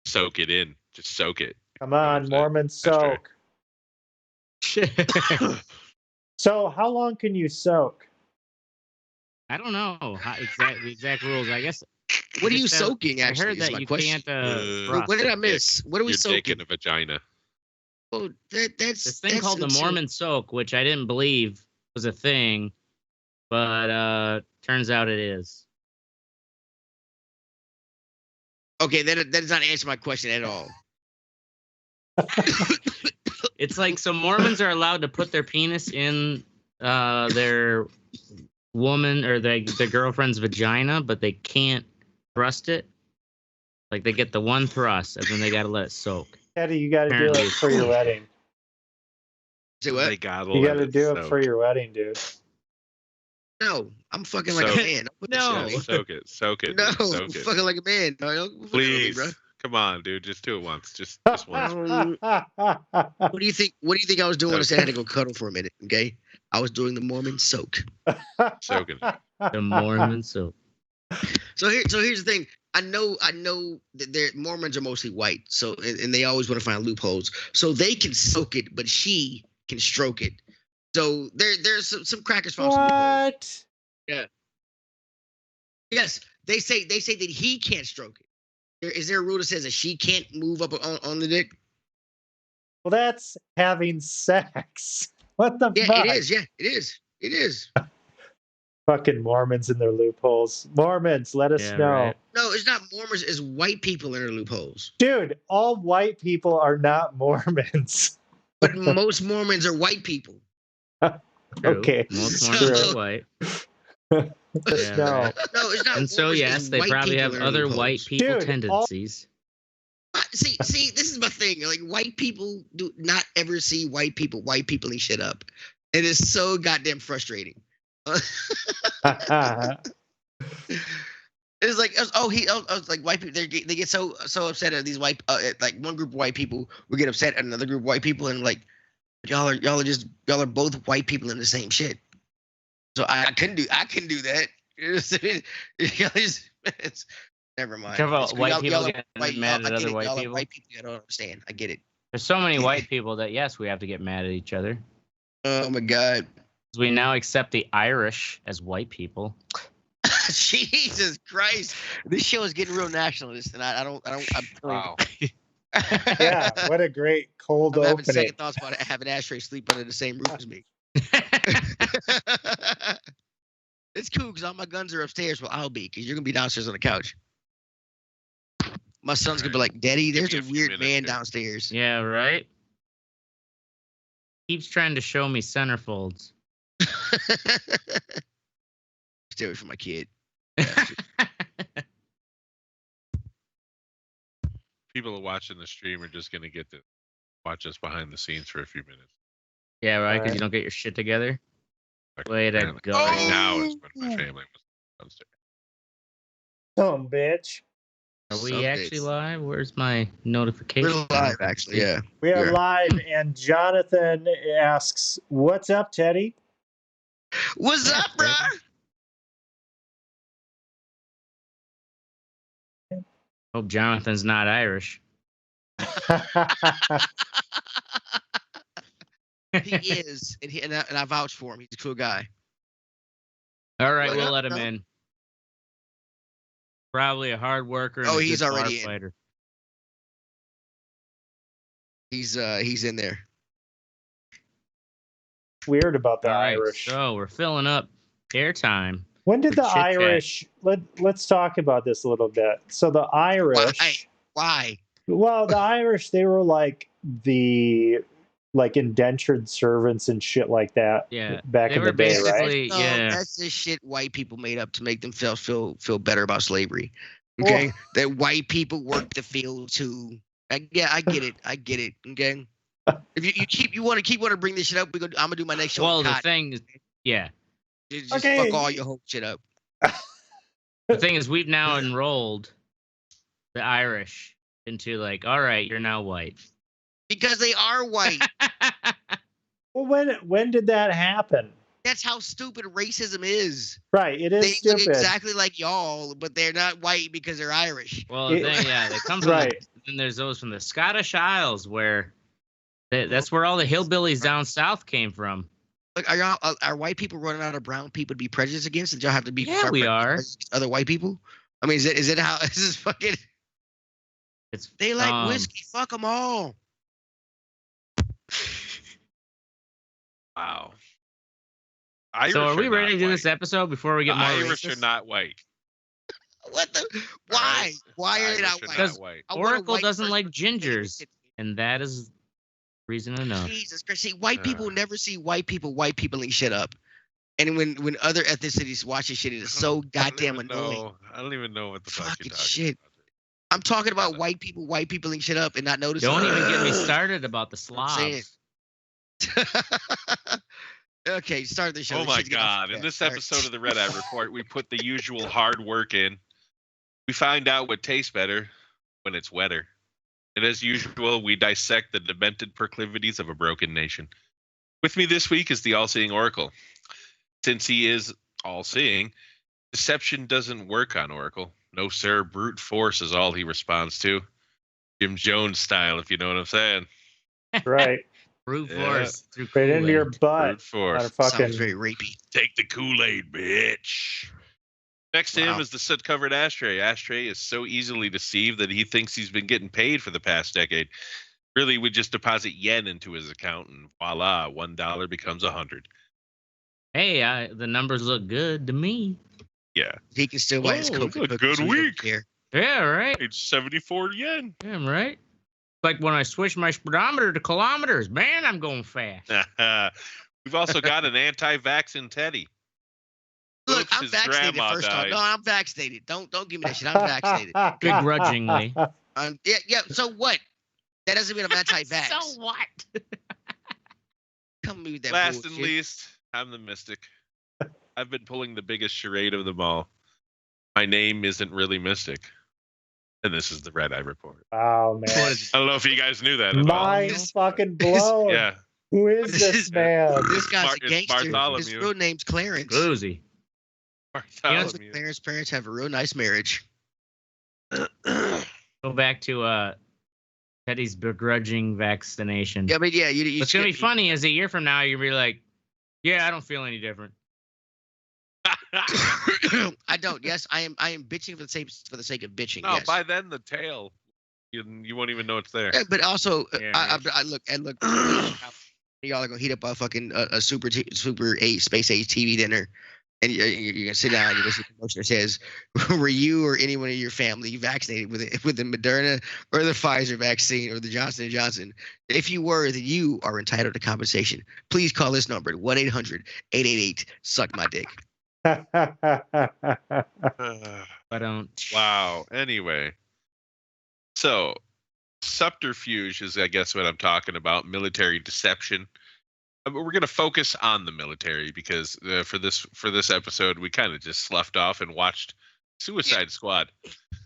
Soak it in. Just soak it. Come on, Mormon soak. So how long can you soak? I don't know the exact rules. I guess. What are you soaking? Actually, I heard that you can't. What did I miss? What are we soaking? Your dick in a vagina. Oh, that's this thing called the Mormon soak, which I didn't believe was a thing, but turns out it is. Okay, that does not answer my question at all. It's like so Mormons are allowed to put their penis in their woman or their girlfriend's vagina, but they can't thrust it. Like they get the one thrust, and then they gotta let it soak. Eddie, you gotta do it for your wedding. Say what? You gotta do it for your wedding, dude. No, I'm fucking like a man. No, soak it. No, soak I'm fucking like a man. Please, bro. Come on, dude. Just do it once. Just once. What do you think? What do you think I was doing when I said I had to go cuddle for a minute? Okay, I was doing the Mormon soak. Soaking. The Mormon soak. So here's the thing. I know that Mormons are mostly white, so and they always want to find loopholes. So they can soak it, but she can stroke it. So there's some crackers found. What? Yeah. Yes, they say that he can't stroke it. Is there a rule that says that she can't move up on the dick? Well, that's having sex. What the fuck? Yeah, it is. Yeah, it is. Fucking Mormons in their loopholes. Mormons, let us know. Right. No, it's not Mormons. It's white people in their loopholes. Dude, all white people are not Mormons. But most Mormons are white people. Okay. Most Mormons are white. No. No, it's not. And so, yes, they probably have other white people tendencies. See, this is my thing. Like, white people do not ever see white people eat shit up. It is so goddamn frustrating. It's like, like white people. They get so upset at these white, like one group of white people will get upset at another group of white people, and like, y'all are both white people in the same shit. So I couldn't do that. It's never mind. White people get mad at other white people. White people, I don't understand. I get it. There's so many white people that yes, we have to get mad at each other. Oh my god. We now accept the Irish as white people. Jesus Christ! This show is getting real nationalist, and I'm wow. Yeah, what a great cold opening. I'm having second thoughts about having Ashtray sleep under the same roof as me. It's cool because all my guns are upstairs. Well, I'll be because you're gonna be downstairs on the couch. My son's gonna be like, "Daddy, there's a weird man downstairs." Yeah, right. Keeps trying to show me centerfolds. Stay away from my kid. People are watching the stream are just gonna get to watch us behind the scenes for a few minutes. Yeah, right. Because you don't get your shit together. Way to go! Right now is when my family was downstairs. Some bitch. Are we actually live? Where's my notification? We're live, actually. Yeah, we are live. And Jonathan asks, "What's up, Teddy?" What's up, bro? Hope Jonathan's not Irish. He is, and I vouch for him. He's a cool guy. All right, we'll let him in. Probably a hard worker. And he's already fighter. He's in there. Weird about the Irish. So we're filling up airtime. When did the Irish? Let's talk about this a little bit. So the Irish. Why? Well, the Irish, they were like the indentured servants and shit like that. Yeah, back in the day, right? Yeah, that's the shit white people made up to make them feel better about slavery. Okay, that white people work the field too. I get it. Okay, if you want to bring this shit up, I'm gonna do my next show. Well, the thing is, yeah, just fuck all your whole shit up. The thing is, we've now enrolled the Irish into like, all right, you're now white. Because they are white. Well, when did that happen? that's how stupid racism is. Right. It They is look stupid. exactly like y'all, but they're not white because they're Irish. Well, It- they come from Right. then there's those from the Scottish Isles where that's where all the hillbillies down south came from. Look, are white people running out of brown people to be prejudiced against, and y'all have to be Yeah, we are. prejudiced against other white people? I mean, is it how this is fucking? It's They like whiskey. Fuck them all. Wow. So are Irish we ready to not do this white. episode before we The get more Irish racist? are not white. What the? all Why? right? Why The are they not Irish are white? Because- white. I want a Oracle white doesn't person like to say this gingers, shit. and that is reason enough. Jesus Christ! See, white people never see white peopling shit up, and when other ethnicities watch this shit, it is so goddamn annoying. I don't even know what the fuck Fucking you're talking shit. about. I'm talking about white peopling shit up and not noticing. Don't even get me started about the I'm saying. Slavs. Okay, start the show. Oh This my shit's getting off God. the In bat. this Sorry. episode of the Red Eye Report, we put the usual hard work in. We find out what tastes better when it's wetter. And as usual, we dissect the demented proclivities of a broken nation. With me this week is the all-seeing Oracle. Since he is all-seeing, deception doesn't work on Oracle. No, sir, brute force is all he responds to. Jim Jones style, if you know what I'm saying. Right. Brute Yeah. force through Right into your Kool-Aid. butt. Brute force. Not a fucking. Sounds very rapey. Take the Kool-Aid, bitch. Next to him Wow. is the soot-covered Ashtray. Ashtray is so easily deceived that he thinks he's been getting paid for the past decade. Really, we just deposit yen into his account, and voila, $1 becomes 100. Hey, the numbers look good to me. Yeah, He can still buy his Oh, Coke. it's a and cookies, good so he doesn't week. care. Yeah, right. it's 74 yen. Damn right. Like when I switch my speedometer to kilometers, man, I'm going fast. We've also got an anti-vaccine Teddy. Look, Oops, I'm his vaccinated grandma first off. died. No, I'm vaccinated. Don't give me that shit. I'm vaccinated. Begrudgingly. Yeah. So what? That doesn't mean I'm anti-vax. So what? Come with that Last bullshit. and least, I'm the Mystic. I've been pulling the biggest charade of them all. My name isn't really Mystic. And this is the Red Eye Report. Oh man. I don't know if you guys knew that at all. Mind's fucking blown. Yeah. Who is This this is- man? This guy's a It's gangster. His Bartholomew. real name's Clarence. Boozy. Bartholomew. Clarence parents have a real nice marriage. Go back to Teddy's begrudging vaccination. Yeah, but yeah, you What's gonna be funny is a year from now you'll be like, yeah, I don't feel any different. I don't. Yes, I am bitching for the sake of bitching. No, yes. by then the tail, you won't even know it's there. Yeah, but also, Yeah, I look. Y'all are gonna heat up a fucking a super 8 space age TV dinner, and you're gonna sit down. You're gonna see a promotion that says, "Were you or anyone in your family vaccinated with the Moderna or the Pfizer vaccine or the Johnson & Johnson? If you were, then you are entitled to compensation. Please call this number 1-800-888-SUCK-MY-DICK." I don't. Wow. Anyway, so subterfuge is, I guess, what I'm talking about. Military deception. We're going to focus on the military because for this episode, we kind of just sloughed off and watched Suicide Squad.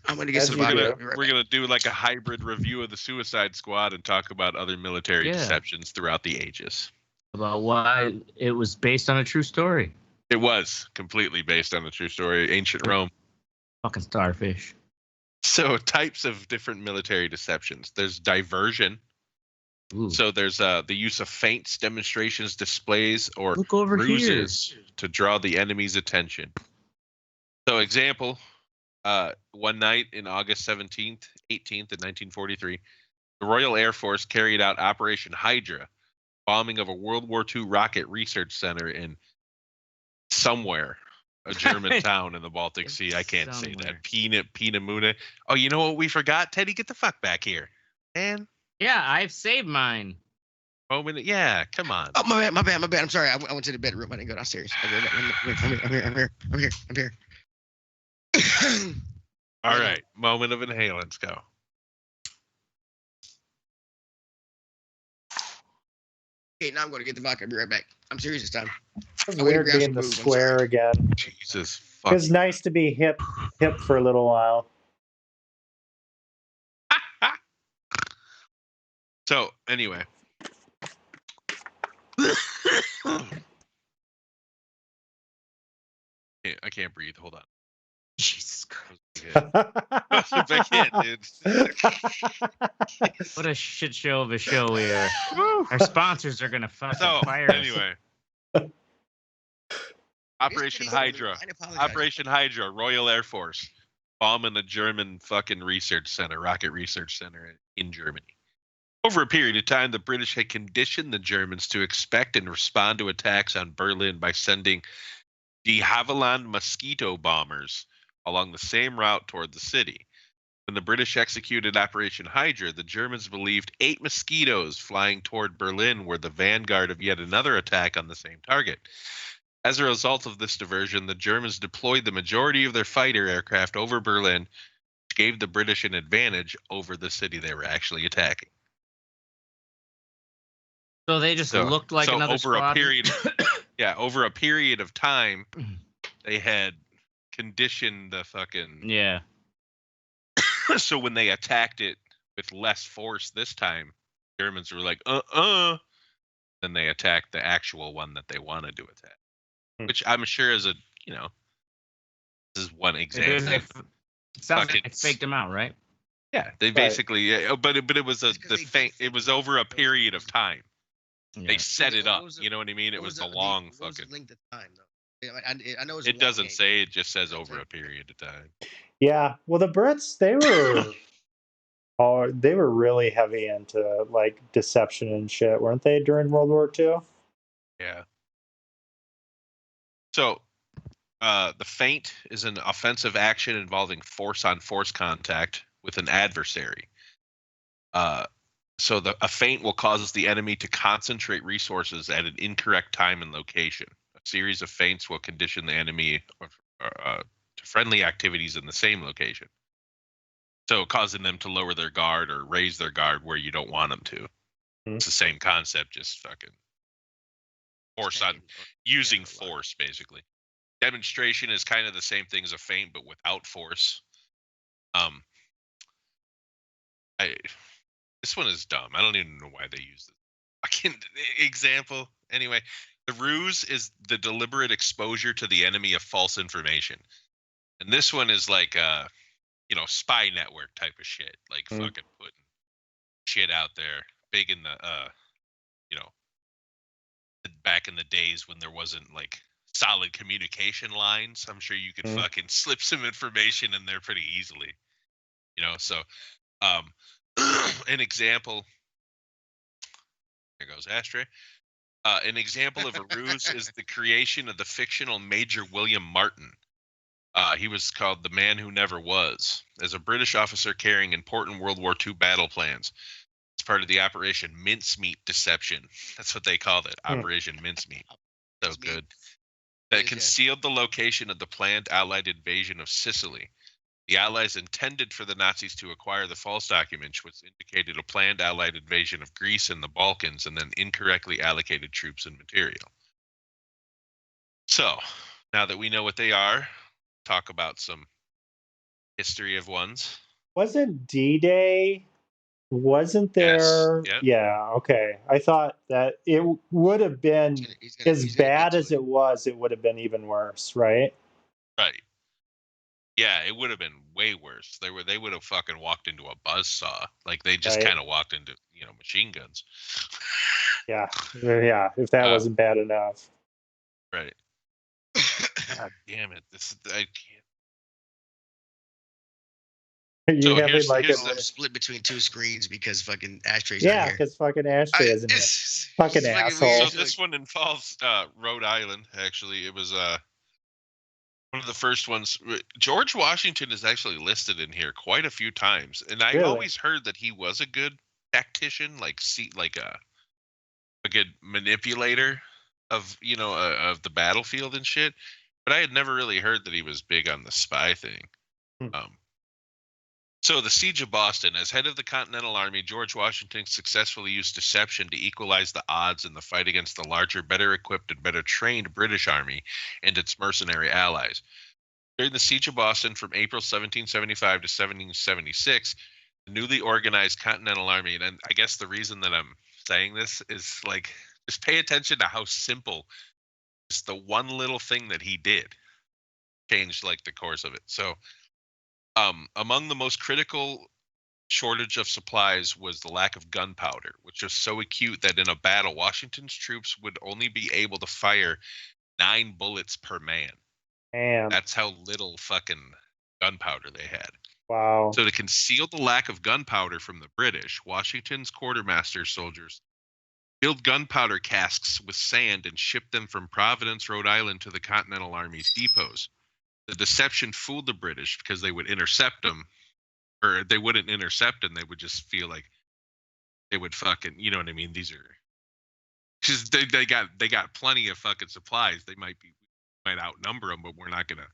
I'm gonna get As some you vodka. do. We're gonna do like a hybrid review of the Suicide Squad and talk about other military Yeah. deceptions throughout the ages. About why it was based on a true story. It was completely based on the true story, ancient Rome. Fucking starfish. So types of different military deceptions. There's diversion. Ooh. So there's the use of feints, demonstrations, displays, or Look over here. ruses to draw the enemy's attention. So example, one night in August 18th in 1943, the Royal Air Force carried out Operation Hydra, bombing of a World War II rocket research center in somewhere, a German town in the Baltic Sea. I can't say Somewhere. that. Peenemünde. Oh, you know what we forgot? Teddy, get the fuck back here. Man. Yeah, I've saved mine. Moment. Yeah, come on. Oh, my bad. I'm sorry. I went to the bedroom. I didn't go downstairs. I'm here. All right. Moment of inhalants. Go. Okay, now I'm going to get the vodka. I'll be right back. I'm serious this time. It's I'm gonna weird grab being some the booze, I'm square sorry. again. Jesus fuck. It's nice to be hip for a little while. So anyway, can't breathe. Hold on. Jesus Christ. I can't, dude. What a shit show of a show we are. Our sponsors are gonna fucking So, fire us. anyway. Operation Hydra. Operation Hydra, Royal Air Force. Bombing a German fucking research center, rocket research center in Germany. Over a period of time, the British had conditioned the Germans to expect and respond to attacks on Berlin by sending de Havilland mosquito bombers along the same route toward the city. When the British executed Operation Hydra, the Germans believed 8 mosquitoes flying toward Berlin were the vanguard of yet another attack on the same target. As a result of this diversion, the Germans deployed the majority of their fighter aircraft over Berlin, which gave the British an advantage over the city they were actually attacking. So they just looked like another over squad. a period, over a period of time, they had conditioned the fucking. Yeah. So when they attacked it with less force this time, Germans were like, Then they attacked the actual one that they wanted to attack, which I'm sure is a, this is one example. It sounds like they faked them out, right? Yeah, they basically, but it was it was over a period of time. Yeah. They set it up. You know what I mean? It was a long fucking. What was the length of time, though? I know It doesn't say. It just says over a period of time. Yeah. Well, the Brits, they were really heavy into like deception and shit, weren't they, during World War II? Yeah. So, the feint is an offensive action involving force-on-force contact with an adversary. So a feint will cause the enemy to concentrate resources at an incorrect time and location. A series of feints will condition the enemy to friendly activities in the same location. So causing them to lower their guard or raise their guard where you don't want them to. It's the same concept, just fucking using force, basically. Demonstration is kind of the same thing as a feint, but without force. This one is dumb. I don't even know why they use this fucking example. Anyway, the ruse is the deliberate exposure to the enemy of false information. And this one is like spy network type of shit. Like fucking putting shit out there. Big in the back in the days when there wasn't like solid communication lines. I'm sure you could fucking slip some information in there pretty easily. So an example. There goes Ashtray. An example of a ruse is the creation of the fictional Major William Martin. He was called the Man Who Never Was, as a British officer carrying important World War II battle plans. It's part of the Operation Mincemeat Deception. That's what they called it, Operation Mincemeat. So good. That concealed the location of the planned Allied invasion of Sicily. The Allies intended for the Nazis to acquire the false documents, which indicated a planned Allied invasion of Greece and the Balkans, and then incorrectly allocated troops and material. So, now that we know what they are, talk about some history of ones. Wasn't D-Day? Wasn't there? Yes. Yep. Yeah. Okay. I thought that it would have been as bad as it was. It would have been even worse, right? Right. Yeah, it would have been way worse. They would have fucking walked into a buzzsaw. Like they just kind of walked into, machine guns. Yeah. Yeah. If that wasn't bad enough. Right. God damn it. I can't. You having like a split between two screens because fucking Ashtray's not here. Yeah, because fucking Ashtray isn't here. Fucking asshole. So this one involves Rhode Island, actually. It was one of the first ones. George Washington is actually listed in here quite a few times, and I always heard that he was a good tactician, like a good manipulator of of the battlefield and shit. But I had never really heard that he was big on the spy thing. So the Siege of Boston, as head of the Continental Army, George Washington successfully used deception to equalize the odds in the fight against the larger, better equipped, and better trained British Army and its mercenary allies. During the Siege of Boston from April 1775 to 1776, the newly organized Continental Army, and I guess the reason that I'm saying this is like, just pay attention to how simple just the one little thing that he did. changed like the course of it. So, among the most critical shortage of supplies was the lack of gunpowder, which was so acute that in a battle, Washington's troops would only be able to fire 9 bullets per man. Damn. That's how little fucking gunpowder they had. Wow. So to conceal the lack of gunpowder from the British, Washington's quartermaster soldiers filled gunpowder casks with sand and shipped them from Providence, Rhode Island to the Continental Army's depots. The deception fooled the British because they would intercept them, or they wouldn't intercept them. They would just feel like they would fucking, you know what I mean? These are just they got plenty of fucking supplies. They might outnumber them, but we're not gonna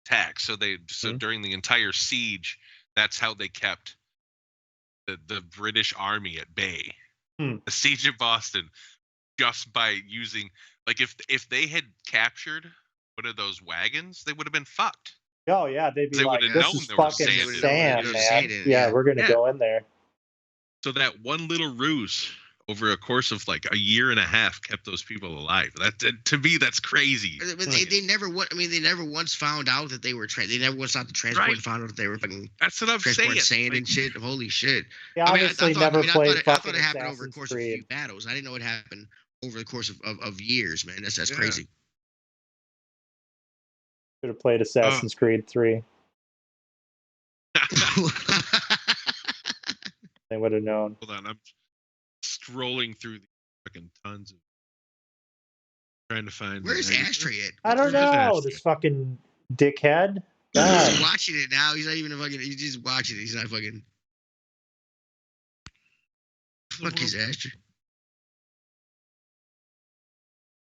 attack. So during the entire siege, that's how they kept the British Army at bay. The siege of Boston, just by using, like, if they had captured one of those wagons, they would have been fucked. Oh yeah, they'd be They like, would've "This known is there was fucking sand in it. sand, There was man. sand in it, Yeah, yeah. we're gonna Yeah. go in there." So that one little ruse over a course of like a year and a half kept those people alive. That to me, that's crazy. But they never. I mean, they never once found out that they were. They never once stopped the transport Right. and found out that they were fucking That's what I'm saying. transporting sand Like, and shit. Holy shit! He I mean, obviously thought, never I played thought fucking it happened over the Assassin's course of a Creed. few battles. I didn't know it happened over the course of years, man. That's Yeah. crazy. Should have played Assassin's Creed 3. They would have known. Hold on, I'm scrolling through the fucking tons of trying to find. Where's Ashtray at? I don't Where's know. Ashtray? This fucking dickhead. He's God. watching it now. He's not even a fucking. He's just watching it. He's not fucking. Fuck his Ashtray.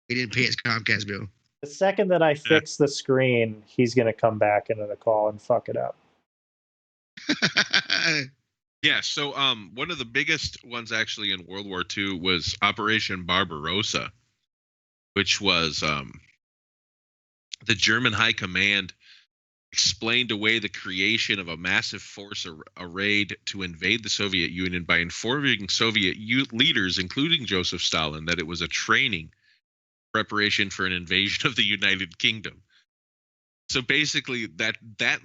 He didn't pay his Comcast bill. The second that I fix the screen, he's gonna come back into the call and fuck it up. Yeah, so one of the biggest ones actually in World War II was Operation Barbarossa, which was the German High Command explained away the creation of a massive force arrayed to invade the Soviet Union by informing Soviet leaders, including Joseph Stalin, that it was a training preparation for an invasion of the United Kingdom. So basically, that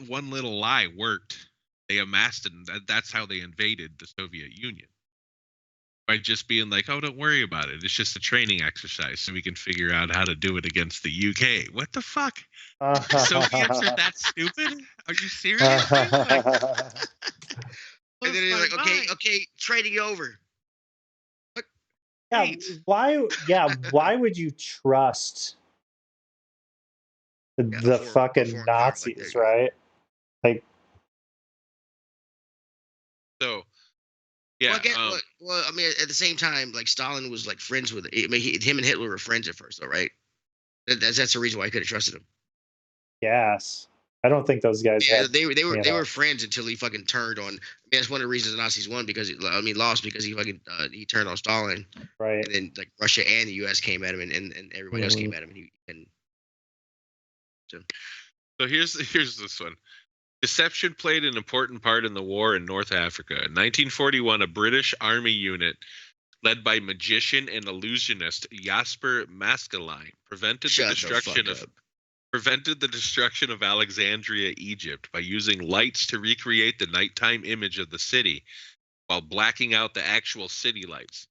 one little lie worked. They amassed it, and that's how they invaded the Soviet Union. By just being like, oh, don't worry about it. It's just a training exercise so we can figure out how to do it against the UK. What the fuck? Soviets are that stupid? Are you serious? Like, And then he's like, okay, trading over. Yeah, why would you trust the before fucking like Nazis, that. right? Like, so, yeah. Well, I mean, at the same time, like Stalin was like friends with. I mean, him and Hitler were friends at first, though, right? That's the reason why I could have trusted him. yes. I don't think those guys Yeah, had, they you know. were friends until he fucking turned on. I mean, that's one of the reasons the Nazis won because lost because he fucking he turned on Stalin, right. and then like Russia and the U.S. came at him, and everybody else came at him, So here's this one. Deception played an important part in the war in North Africa. In 1941, a British army unit led by magician and illusionist Jasper Maskelyne prevented the destruction of Alexandria, Egypt, by using lights to recreate the nighttime image of the city while blacking out the actual city lights,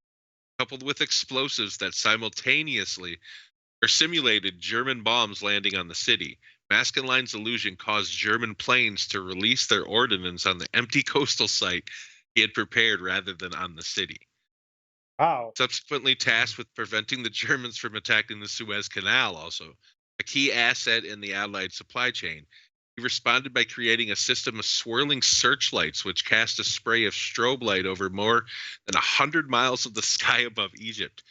coupled with explosives that simultaneously simulated German bombs landing on the city. Maskelyne's illusion caused German planes to release their ordnance on the empty coastal site he had prepared rather than on the city. Wow. Subsequently tasked with preventing the Germans from attacking the Suez Canal, also a key asset in the Allied supply chain, he responded by creating a system of swirling searchlights which cast a spray of strobe light over more than 100 miles of the sky above Egypt.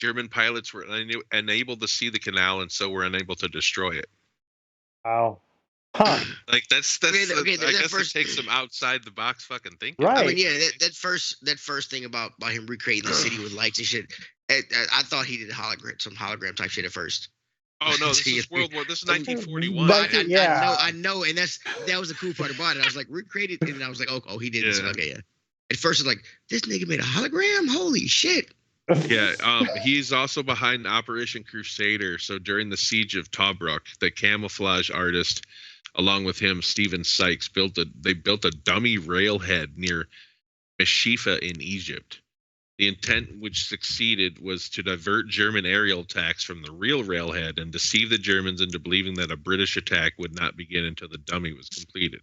German pilots were unable to see the canal and so were unable to destroy it. Wow. Huh. Like that's Okay, I guess first- it takes some outside the box fucking thinking. Right. I mean, yeah, that first thing about him recreating the city with lights and shit. I thought he did some hologram type shit at first. Oh no, this is World War. This is 1941. But- man. yeah. I know, and that was the cool part about it. I was like, recreated, and I was like, oh, he did this. Yeah. Okay, yeah. At first, it's like, this nigga made a hologram. Holy shit! Yeah, he's also behind Operation Crusader. So during the siege of Tobruk, the camouflage artist, along with him, Stephen Sykes, built a dummy railhead near Meshifa in Egypt. The intent, which succeeded, was to divert German aerial attacks from the real railhead and deceive the Germans into believing that a British attack would not begin until the dummy was completed.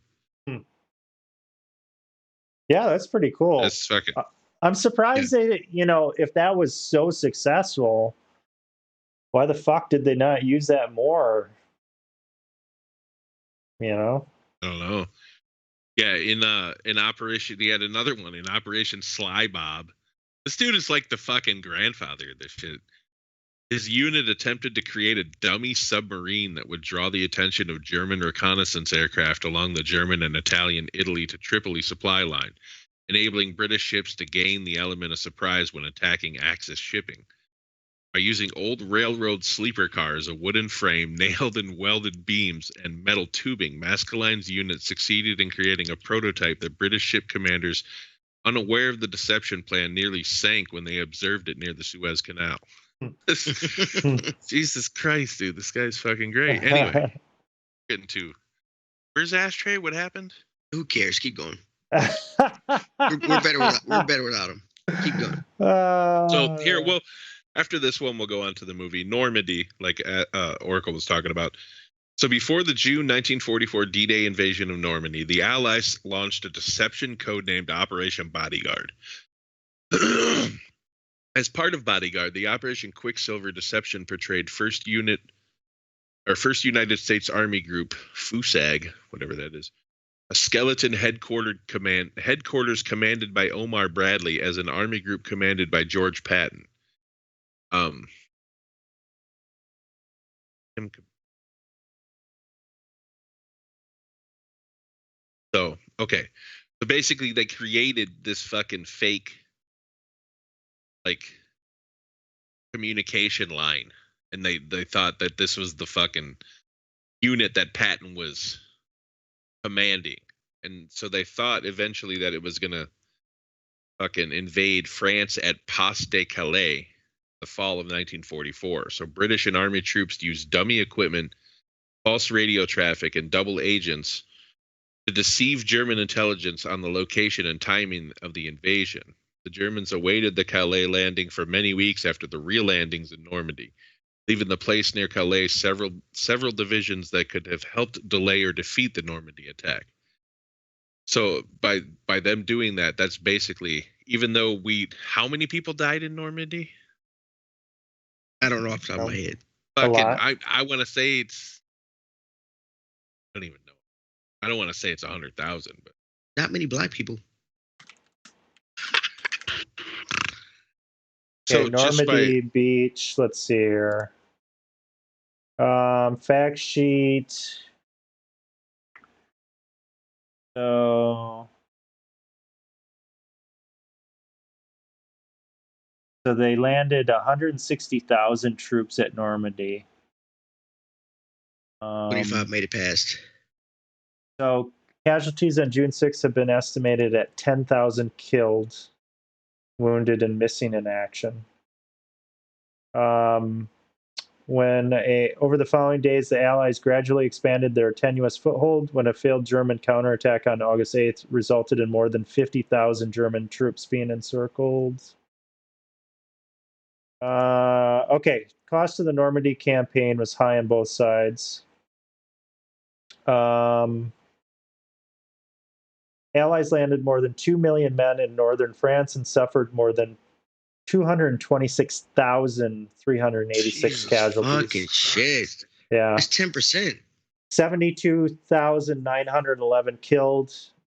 Yeah, that's pretty cool. That's fucking. I'm surprised they, if that was so successful, why the fuck did they not use that more? I don't know. Yeah, in Operation, he had another one in Operation Sly Bob. This dude is like the fucking grandfather of this shit. His unit attempted to create a dummy submarine that would draw the attention of German reconnaissance aircraft along the German and Italian Italy to Tripoli supply line, enabling British ships to gain the element of surprise when attacking Axis shipping. By using old railroad sleeper cars, a wooden frame, nailed and welded beams, and metal tubing, Maskelyne's unit succeeded in creating a prototype that British ship commanders, unaware of the deception plan, nearly sank when they observed it near the Suez Canal. Jesus Christ, dude, this guy's fucking great. Anyway, getting to where's Ashtray? What happened? Who cares? Keep going. We're better without him. Keep going. So here, well, after this one, we'll go on to the movie Normandy, like Oracle was talking about. So before the June 1944 D-Day invasion of Normandy, the Allies launched a deception codenamed Operation Bodyguard. As part of Bodyguard, the Operation Quicksilver deception portrayed First United States Army Group, FUSAG, whatever that is, a skeleton headquarters commanded by Omar Bradley, as an army group commanded by George Patton. So basically they created this fucking fake communication line, and they thought that this was the fucking unit that Patton was commanding, and so they thought eventually that it was gonna fucking invade France at Pas de Calais, the fall of 1944. So British and Army troops used dummy equipment, false radio traffic, and double agents to deceive German intelligence on the location and timing of the invasion. The Germans awaited the Calais landing for many weeks after the real landings in Normandy, leaving the place near Calais several divisions that could have helped delay or defeat the Normandy attack. So by them doing that, that's basically, even though how many people died in Normandy? I don't know off the top of my head. I want to say it's, I don't even know. I don't want to say it's 100,000, but not many black people. So Normandy Beach. Let's see here. Fact sheet. So they landed 160,000 troops at Normandy. 25 made it past. So casualties on June 6th have been estimated at 10,000 killed, wounded, and missing in action. Over the following days, the Allies gradually expanded their tenuous foothold when a failed German counterattack on August 8th resulted in more than 50,000 German troops being encircled. Cost of the Normandy campaign was high on both sides. Allies landed more than 2 million men in northern France and suffered more than 226,386 casualties. Fucking shit. Yeah. That's 10%. 72,911 killed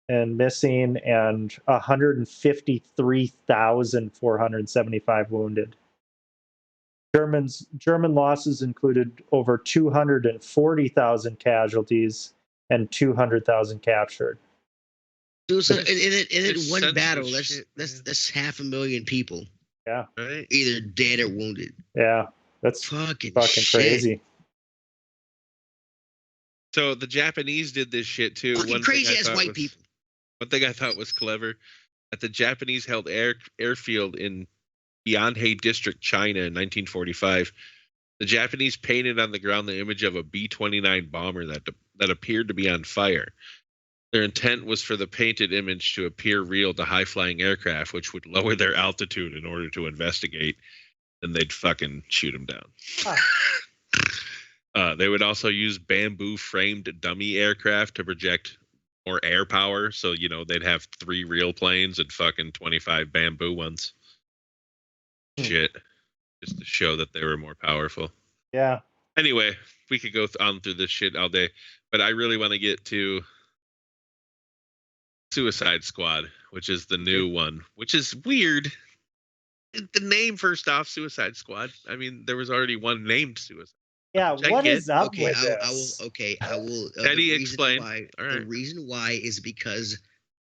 and missing, and 153,475 wounded. German losses included over 240,000 casualties and 200,000 captured. Dude, so in one battle, that's 500,000 people. Yeah. Right. Either dead or wounded. Yeah. That's fucking crazy. So the Japanese did this shit too. Fucking crazy ass white people. One thing I thought was clever, that the Japanese held airfield in Yanhei District, China in 1945. The Japanese painted on the ground the image of a B-29 bomber that appeared to be on fire. Their intent was for the painted image to appear real to high-flying aircraft, which would lower their altitude in order to investigate, and they'd fucking shoot them down. They would also use bamboo-framed dummy aircraft to project more air power. So, they'd have 3 real planes and fucking 25 bamboo ones. Shit. Just to show that they were more powerful. Yeah. Anyway, we could go on through this shit all day, but I really want to get to Suicide Squad, which is the new one, which is weird. The name, first off, Suicide Squad. I mean, there was already one named Suicide. Yeah, what is up with I this? will. Eddie, explain. All right. The reason why is because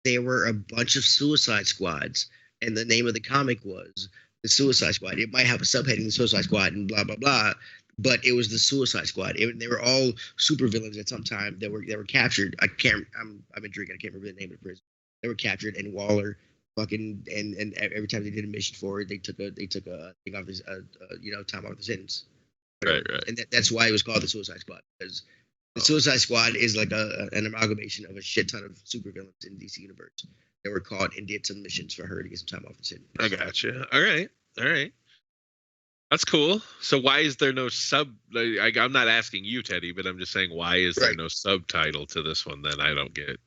there were a bunch of Suicide Squads, and the name of the comic was the Suicide Squad. It might have a subheading, the Suicide Squad, and blah blah blah, but it was the Suicide Squad. They were all supervillains at some time that were captured. I've been drinking. I can't remember the name of the prison. They were captured, and Waller fucking and every time they did a mission forward, they took a thing off this time off the sentence. Right. And that's why it was called the Suicide Squad, because the Suicide Squad is like an amalgamation of a shit ton of supervillains in DC universe that were caught and did some missions for her to get some time off the sentence. I gotcha. All right. That's cool. So why is there no I'm not asking you, Teddy, but I'm just saying, why is there no subtitle to this one? Then I don't get.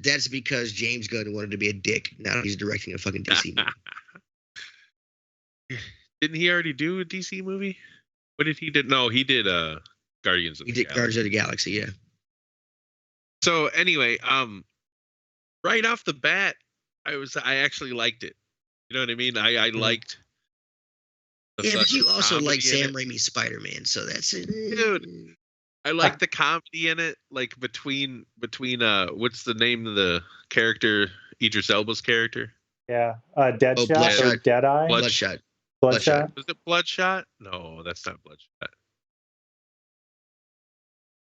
That's because James Gunn wanted to be a dick. Now he's directing a fucking DC movie. Didn't he already do a DC movie? What did he did? No, he did Guardians of the Galaxy. Guardians of the Galaxy, yeah. So anyway, right off the bat, I actually liked it. You know what I mean? I liked. Yeah, but you also like Sam Raimi's Spider-Man, so that's it. Dude, I like the comedy in it, like between what's the name of the character, Idris Elba's character? Yeah, Deadshot or Deadeye? Bloodshot. Bloodshot? Was it Bloodshot? No, that's not Bloodshot.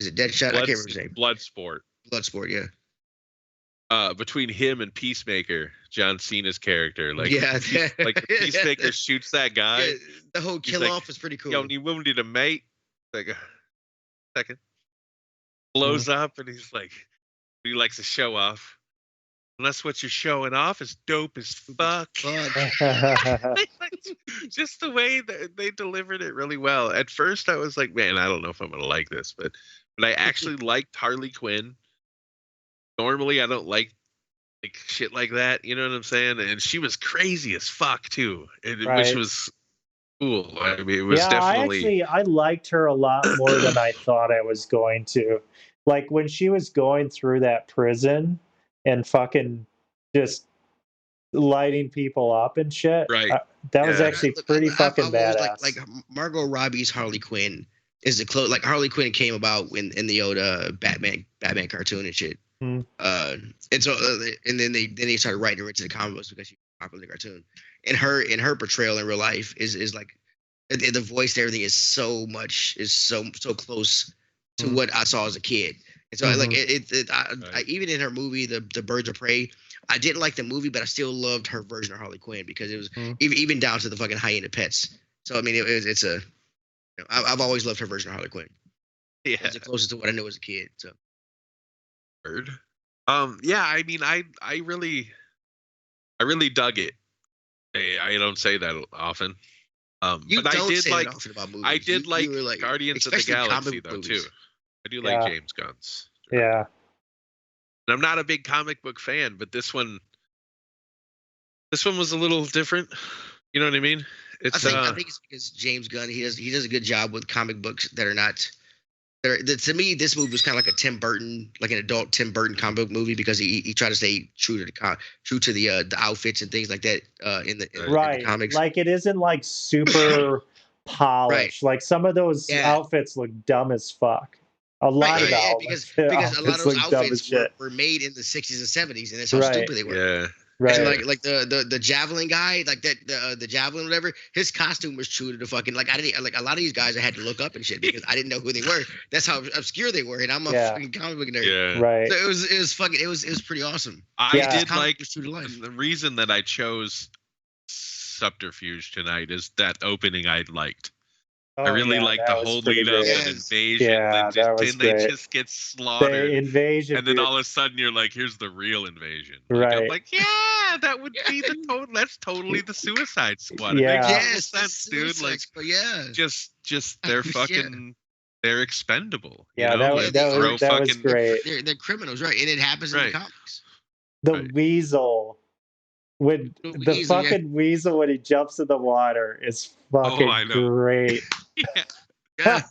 Is it Deadshot? I can't remember his name. Bloodsport. Bloodsport, yeah. Between him and Peacemaker, John Cena's character, like Peacemaker shoots that guy. Yeah, the whole kill off was pretty cool. Yo, you wounded a mate. Like a second, blows up, and he's like, he likes to show off. Unless what you're showing off is dope as fuck. Just the way that they delivered it really well. At first, I was like, man, I don't know if I'm gonna like this, but I actually liked Harley Quinn. Normally, I don't like shit like that. You know what I'm saying? And she was crazy as fuck too, which was cool. I mean, it was definitely. I liked her a lot more than I thought I was going to. Like when she was going through that prison and fucking just lighting people up and shit. Right. That was actually pretty fucking badass. Like Margot Robbie's Harley Quinn is the close. Like Harley Quinn came about in the old Batman cartoon and shit. Hmm. And so and then they started writing her into the comic books because she was popular in the cartoon. And her portrayal in real life is like the voice and everything is so close to what I saw as a kid. And so like I even in her movie the Birds of Prey, I didn't like the movie, but I still loved her version of Harley Quinn because it was even down to the fucking hyena pets. So I mean it's a I've always loved her version of Harley Quinn. Yeah, it's the closest to what I knew as a kid. So. Yeah, I mean, I really dug it. I don't say that often. But I did like Guardians of the Galaxy though too. I do like James Gunn's. Yeah. And I'm not a big comic book fan, but this one was a little different. You know what I mean? I think it's because James Gunn he does a good job with comic books that are not. To me, this movie was kind of like a Tim Burton, like an adult Tim Burton comic book movie because he tried to stay true to the outfits and things like that in the comics. Like it isn't like super polished. Like some of those outfits look dumb as fuck. A lot of because a lot of those outfits were made in the 60s and 70s, and that's how stupid they were. Yeah. Right. And like the javelin guy, like that the javelin whatever, his costume was true to the fucking a lot of these guys I had to look up and shit because I didn't know who they were. That's how obscure they were, and I'm a fucking comic book nerd. Yeah. Right. So it was pretty awesome. I did like the reason that I chose Subterfuge tonight is that opening I liked. Oh, I really yeah, like that the was whole pretty lead up great. and Yes. invasion. Yeah, They that was just, they great. just get The slaughtered. invasion, And then dude. all of a sudden you're like, here's the real invasion. Like, I'm Right. like, yeah, that would be the total. That's totally the Suicide Squad. It Yeah. makes total Yes, the sense, dude. Suicide Like, Squad, yeah. just Oh, they're yeah. fucking, they're expendable. Yeah, you know, that like, was they that are. was that was fucking. great. They're criminals, right? And it happens in Right. the comics. The Right. weasel, when The the weasel, yeah. fucking weasel when he jumps in the water is fucking I know. great. Yeah. Yeah.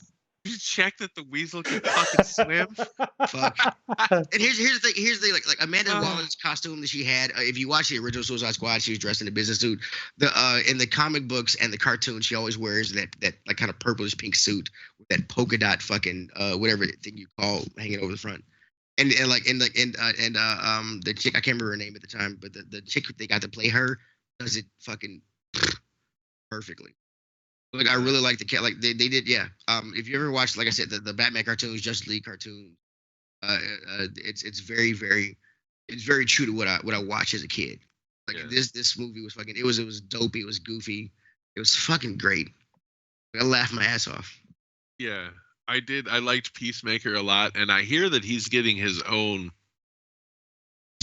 You check that the weasel can fucking swim. Fuck. And here's the thing. Here's the like Amanda Oh. Wallen's costume that she had. If you watch the original Suicide Squad, she was dressed in a business suit. In the comic books and the cartoon, she always wears that like kind of purplish pink suit with that polka dot fucking whatever thing you call hanging over the front. And the chick, I can't remember her name at the time, but the chick they got to play her does it fucking perfectly. Like I really like the cat. Like they did, yeah. If you ever watched, like I said, the Batman cartoons, Justice League cartoons, it's very true to what I watched as a kid. Like Yeah. this movie was fucking. It was dopey. It was goofy. It was fucking great. I laughed my ass off. Yeah, I did. I liked Peacemaker a lot, and I hear that he's getting his own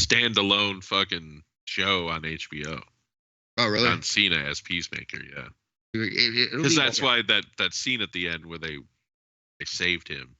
standalone fucking show on HBO. Oh really? John Cena as Peacemaker, yeah. It'll Because be that's okay. why that scene at the end where they saved him.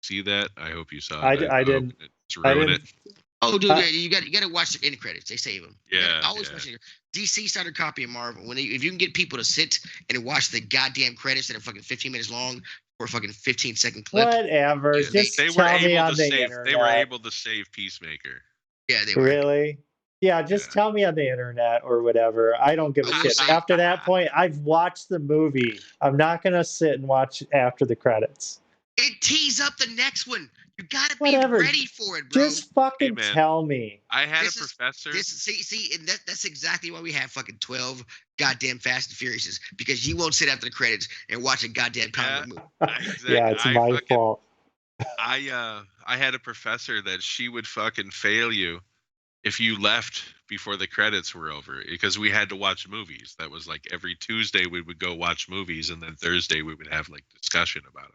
See that? I hope you saw I that. I hope didn't- It's I ruin didn't. it. Oh, dude, I- yeah, you got to watch the end credits. They save him. Yeah, Always yeah. watch it. DC started copying Marvel. If you can get people to sit and watch the goddamn credits that are fucking 15 minutes long for a fucking 15-second clip. Whatever. Yeah, Just they were tell me able on to the save. internet. They were able to save Peacemaker. Yeah, they were. Really? Yeah, just tell me on the internet or whatever. I don't give a I will shit. say- After that point, I've watched the movie. I'm not gonna sit and watch after the credits. It tees up the next one. You got to be Whatever. ready for it, bro. Just fucking man. tell me. I had This a is- professor. See, and that's exactly why we have fucking 12 goddamn Fast and Furiouses, because you won't sit after the credits and watch a goddamn comic movie. Exactly. Yeah, it's I my fucking- fault. I had a professor that she would fucking fail you if you left before the credits were over, because we had to watch movies. That was like every Tuesday we would go watch movies, and then Thursday we would have like discussion about it.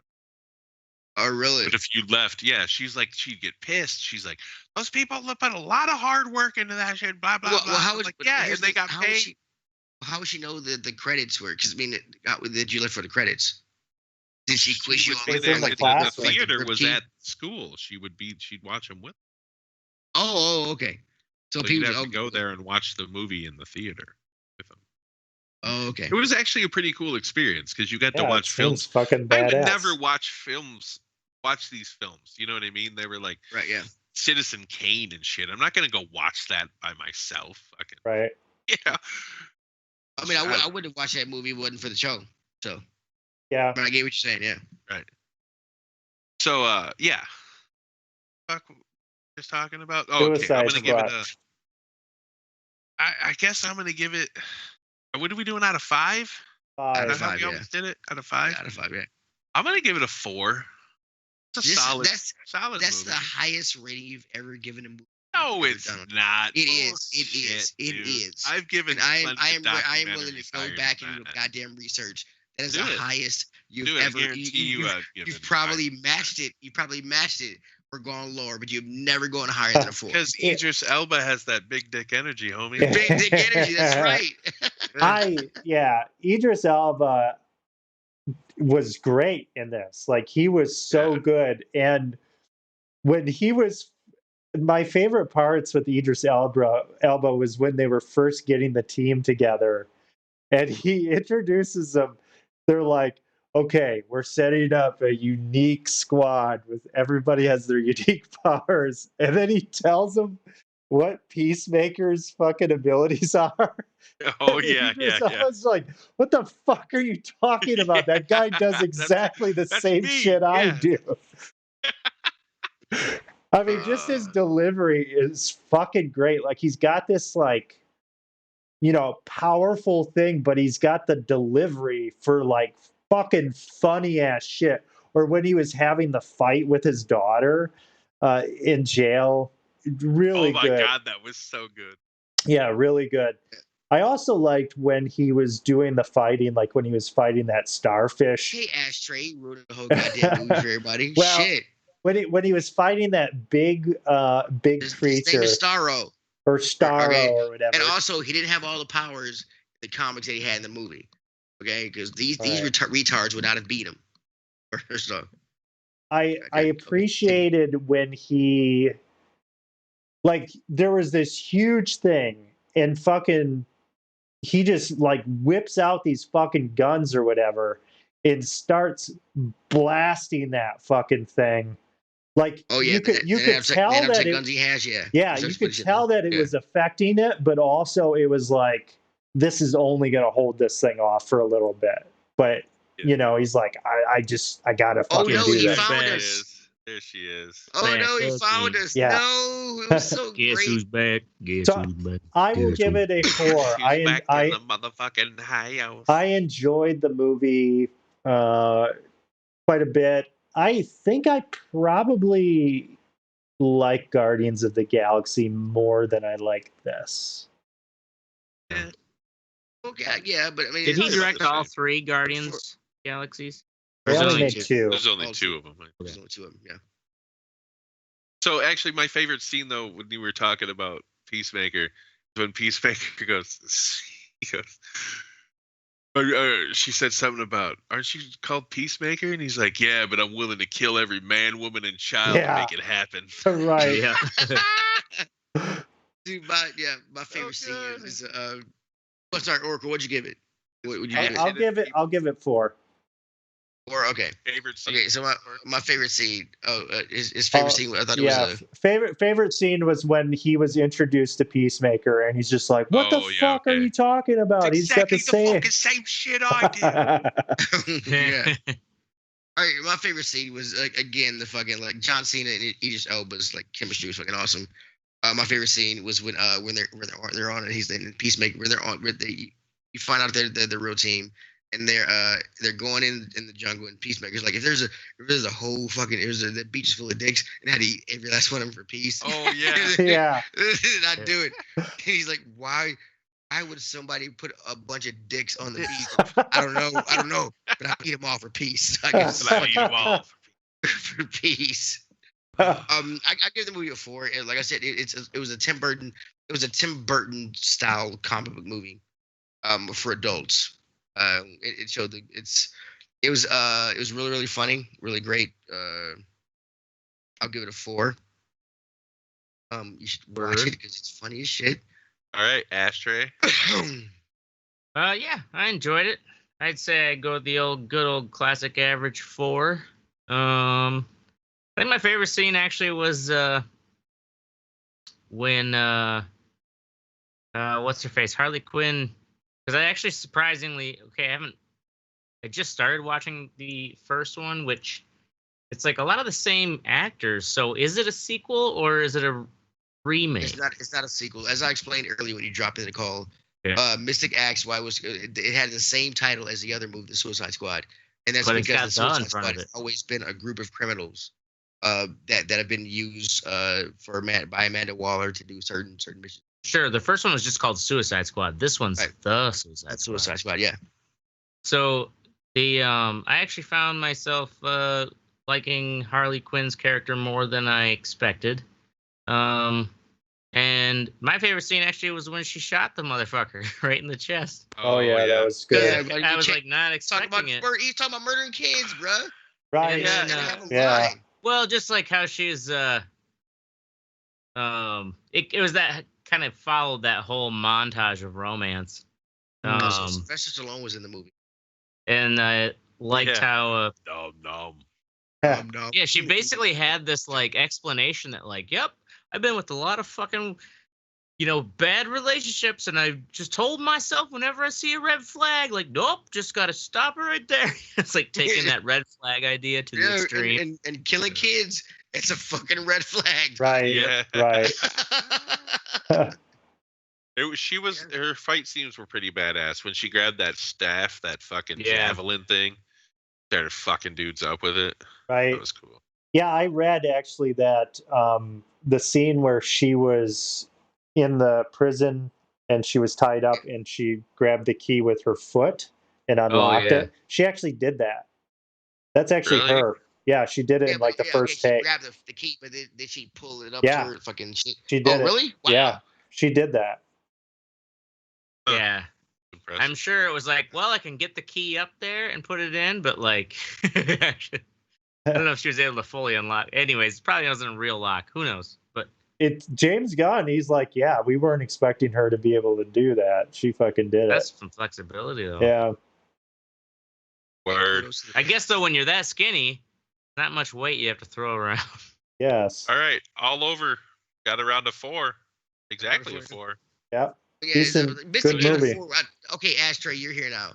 Oh, really? But if you left, yeah, she's like, she'd get pissed. She's like, those people put a lot of hard work into that shit, blah blah blah. how I'm would like, yeah, and here's they the- got how would paid. how would she know the credits were? Because I mean, did you look for the credits? Did she quiz you would on be It's there in the with class, the like, theater was key? at school. She'd watch them with. Oh, okay. So So people you'd have to go there and watch the movie in the theater with them. Oh, okay. It was actually a pretty cool experience because you got to Yeah, watch it films. seems fucking I would badass. never watch these films. You know what I mean? They were like Right, yeah. Citizen Kane and shit. I'm not gonna go watch that by myself. Fucking Right. yeah. I mean, I wouldn't have watched that movie if it wasn't for the show. So, Yeah. but I get what you're saying. Yeah. So yeah. Fuck. Just talking about. Oh, okay. Suicide I'm gonna give it Squad. I guess I'm gonna give it. What are we doing out of 5? Out Five. of Is that how 5, we yeah. almost did it? Out of 5? Out of 5, yeah. I'm gonna give it a 4. It's a solid That's movie. the highest rating you've ever given a movie. No, it's Donald. not. It is. It is. Bullshit, It dude. is. I've given. And I am plenty of willing to documentaries go higher back than and do that. goddamn research. That is Do the it. highest you've Dude, I ever. guarantee you, I've given. You've probably matched it. You probably matched it or gone lower, but you've never gone higher than a 4. Because Idris Elba has that big dick energy, homie. Yeah. Big dick energy. That's right. Idris Elba was great in this. Like he was so Yeah. good. And when he was my favorite parts with Idris Elba was when they were first getting the team together and he introduces them. They're like, okay, we're setting up a unique squad with everybody has their unique powers. And then he tells them what Peacemaker's fucking abilities are. Oh yeah, yeah, I yeah. was like, what the fuck are you talking about? That guy does That's- exactly the that's same me, shit I yeah. do. I mean, just his delivery is fucking great. Like he's got this like, powerful thing, but he's got the delivery for like fucking funny ass shit. Or when he was having the fight with his daughter in jail, really Oh my good. god, that was so good. Yeah, really good. I also liked when he was doing the fighting, like when he was fighting that starfish. Hey, Ashtray, ruined the whole goddamn movie for everybody. Well, Shit. When he was fighting that big His name creature is Starro. or Starro Okay. or whatever. And also, he didn't have all the powers in the comics that he had in the movie. Okay, because these Right. retards would not have beat him. So I appreciated when he, like, there was this huge thing and fucking he just like whips out these fucking guns or whatever and starts blasting that fucking thing. Like, oh yeah, you could tell that guns he has, yeah. yeah, you could tell that it was affecting it, but also it was like, this is only going to hold this thing off for a little bit. But you know, he's like, I gotta fucking no, do he this. found There us. There she is. Oh Back no, he up, found man. us. Yeah. No, it was so Guess great. who's back? Guess So, who's back? I will Guess give who's it a 4. She's back in the motherfucking house. I enjoyed the movie quite a bit. I think I probably like Guardians of the Galaxy more than I like this. Okay, yeah, but I mean, Did he it's- direct all same. 3 Guardians Galaxies? They There's only only made 2. 2. There's only Oh, 2 of them. There's only 2 of them, yeah. So actually, my favorite scene though, when you were talking about Peacemaker, is when Peacemaker goes, he goes, she said something about, "Aren't you called Peacemaker?" And he's like, "Yeah, but I'm willing to kill every man, woman, and child Yeah. to make it happen." Right. Yeah. Dude, my favorite scene good. is what's our Oracle? What'd you give it? What would you give it? I'll give it 4. Or okay, Favorite scene. okay. So my favorite scene. His favorite scene. I thought it was favorite scene was when he was introduced to Peacemaker, and he's just like, "What the fuck are you talking about?" He's got the fucking same shit I did. yeah. All right, my favorite scene was like again the fucking like John Cena and Idris Elba's like chemistry was fucking awesome. My favorite scene was when they're on it. He's in Peacemaker. Where they're on. You find out they're the real team, and they're going in the jungle. And Peacemaker's like, if there's a whole fucking the beach is full of dicks, and had to eat every last one of them for peace. Oh yeah. Yeah. Not do it. And he's like, why would somebody put a bunch of dicks on the beach? I don't know, but I eat them all for peace. I guess I eat 'em all. for peace. I give the movie a 4. And like I said, it was a Tim Burton style comic book movie, for adults. It showed it was really really funny, really great. I'll give it a 4. You should watch it because it's funny as shit. All right, Ashtray. Yeah, I enjoyed it. I'd say I'd go with the good old classic average 4. I think my favorite scene actually was when what's her face, Harley Quinn, because I actually surprisingly I just started watching the first one, which it's like a lot of the same actors. So is it a sequel or is it a remake? It's not a sequel. As I explained earlier when you dropped in the call, Yeah. Mystic Acts. It had the same title as the other movie, The Suicide Squad, and that's But it's because the got the in Suicide front Squad of has it. always been a group of criminals that have been used by Amanda Waller to do certain missions. Sure, the first one was just called Suicide Squad. This one's Right. the Suicide That's Squad. Suicide Squad, yeah. So the I actually found myself liking Harley Quinn's character more than I expected. And my favorite scene actually was when she shot the motherfucker right in the chest. Oh yeah, that was good. Yeah, I was like not talking expecting about it. he's talking about murdering kids, bruh. Right. Yeah, Gotta have a Yeah. line. Well, just like how she's it was that kind of followed that whole montage of romance. Also, Sylvester Stallone was in the movie. And I liked Yeah. how No. No. yeah, she basically had this like explanation that like, yep, I've been with a lot of fucking, bad relationships, and I just told myself whenever I see a red flag, like, nope, just gotta stop her right there. It's like taking that red flag idea to the extreme. and killing kids, it's a fucking red flag. Right. Yeah. Right. Her fight scenes were pretty badass when she grabbed that staff, that fucking javelin thing, started fucking dudes up with it. Right. That was cool. Yeah, I read actually that the scene where she was in the prison and she was tied up, and she grabbed the key with her foot and unlocked yeah. it. She actually did that. That's actually Really? her. Yeah, she did it Yeah, in like the first she take. grabbed the key, but then she pulled it up Yeah. to her fucking shit. She did Oh, it. really? Wow. Yeah, she did that. Huh. Yeah. Impressive. I'm sure it was like, well, I can get the key up there and put it in, but like, I don't know if she was able to fully unlock. Anyways, it probably wasn't a real lock. Who knows? But It's James Gunn. He's like, yeah, we weren't expecting her to be able to do that. She fucking did that's it. some flexibility, though. Yeah. Word. Kudos to the- I guess though, when you're that skinny, not much weight you have to throw around. Yes. All right, all over. Got around to 4. Exactly a 4. Yeah. Yeah, Decent, so good Mystic gave movie. a 4. Okay, Ashtray, you're here now.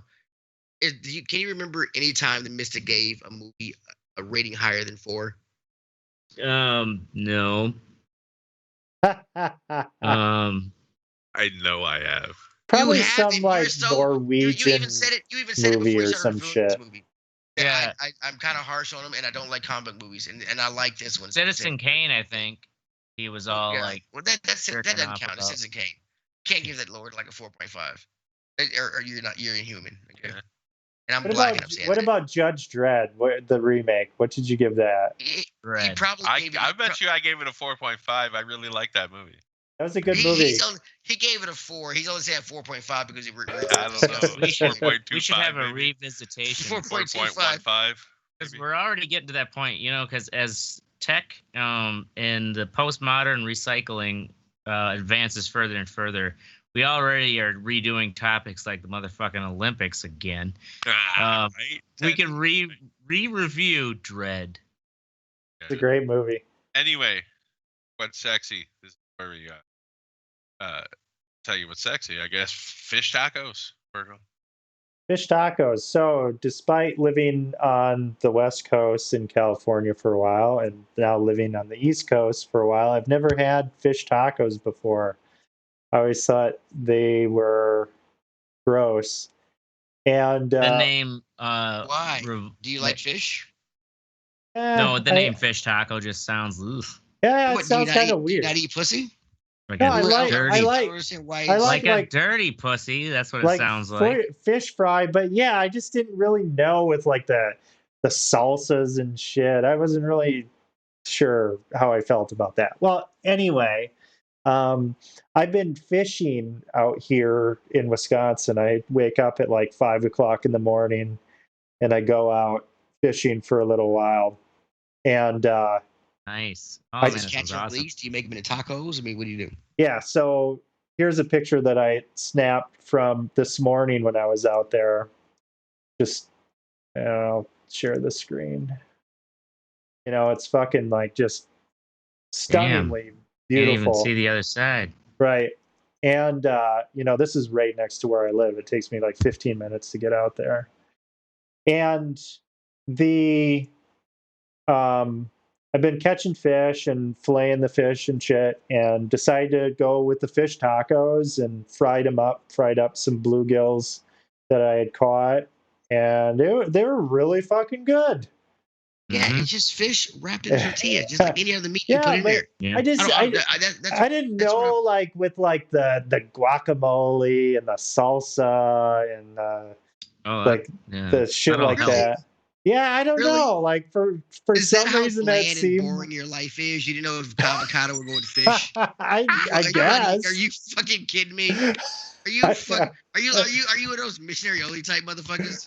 Can you remember any time that Mystic gave a movie a rating higher than 4? No. I know I have. Probably You have, some and you're like so- Norwegian. You even said it. You even said it movie before you or started some reviewing this shit. movie. Yeah. I'm kind of harsh on them, and I don't like comic book movies, and I like this one. Citizen Kane, I think he was all Yeah. like, well, that jerking doesn't off count. It's about. Citizen Kane. Can't give that lower like a 4.5. Or you're inhuman. Okay. Yeah. And I'm What black about and I'm saying what that. about Judge Dredd? The remake? What did you give that? He Red. probably I gave it. I bet you I gave it a 4.5. I really like that movie. That was a good movie. He gave it a 4. He's only saying 4.5 because I don't know. We should- 4.25. We should have a maybe. revisitation 4.25. 4.15. because maybe. we're already getting to that point, you know. Because as tech and the postmodern recycling advances further and further, we already are redoing topics like the motherfucking Olympics again. Ah, Um, right? We could re-review Dread. It's a great movie. Anyway, what's sexy? This is where we tell you what's sexy. I guess fish tacos. Virgo. Fish tacos. So, despite living on the West Coast in California for a while and now living on the East Coast for a while, I've never had fish tacos before. I always thought they were gross. And The name. Why? Do you like fish? No, the name Fish Taco just sounds oof. Yeah, What, it sounds kind of Do you weird. not eat pussy? Like No, a I like- dirty, I like- don't understand why. I like like- a dirty pussy. That's what it Like sounds like. fish fry, but yeah, I just didn't really know with like the salsas and shit. I wasn't really sure how I felt about that. Well, anyway, I've been fishing out here in Wisconsin. I wake up at like 5 o'clock in the morning and I go out fishing for a little while. And Nice. Oh I man, just that catch sounds up awesome. least? Do you make them into tacos? I mean, what do you do? yeah, so here's a picture that I snapped from this morning when I was out there. Just, I'll share the screen. You know, it's fucking like just stunningly Can't beautiful. even see the other side. Right. And, you know, this is right next to where I live. It takes me like 15 minutes to get out there. And I've been catching fish and filleting the fish and shit, and decided to go with the fish tacos and fried up some bluegills that I had caught. And they were really fucking good. Yeah, Mhm. it's just fish wrapped in tortilla, just like any other meat you Yeah, put in but there. Yeah. I just, I didn't that's what know like with like the guacamole and the salsa and Oh, like yeah. the shit don't like know. that. Yeah, I don't Really? know. Like for Is that some how reason that bland and seemed. boring your life is? You didn't know if avocado would go with fish? I Are guess. you fucking kidding me? Are you are you one of those missionary only type motherfuckers?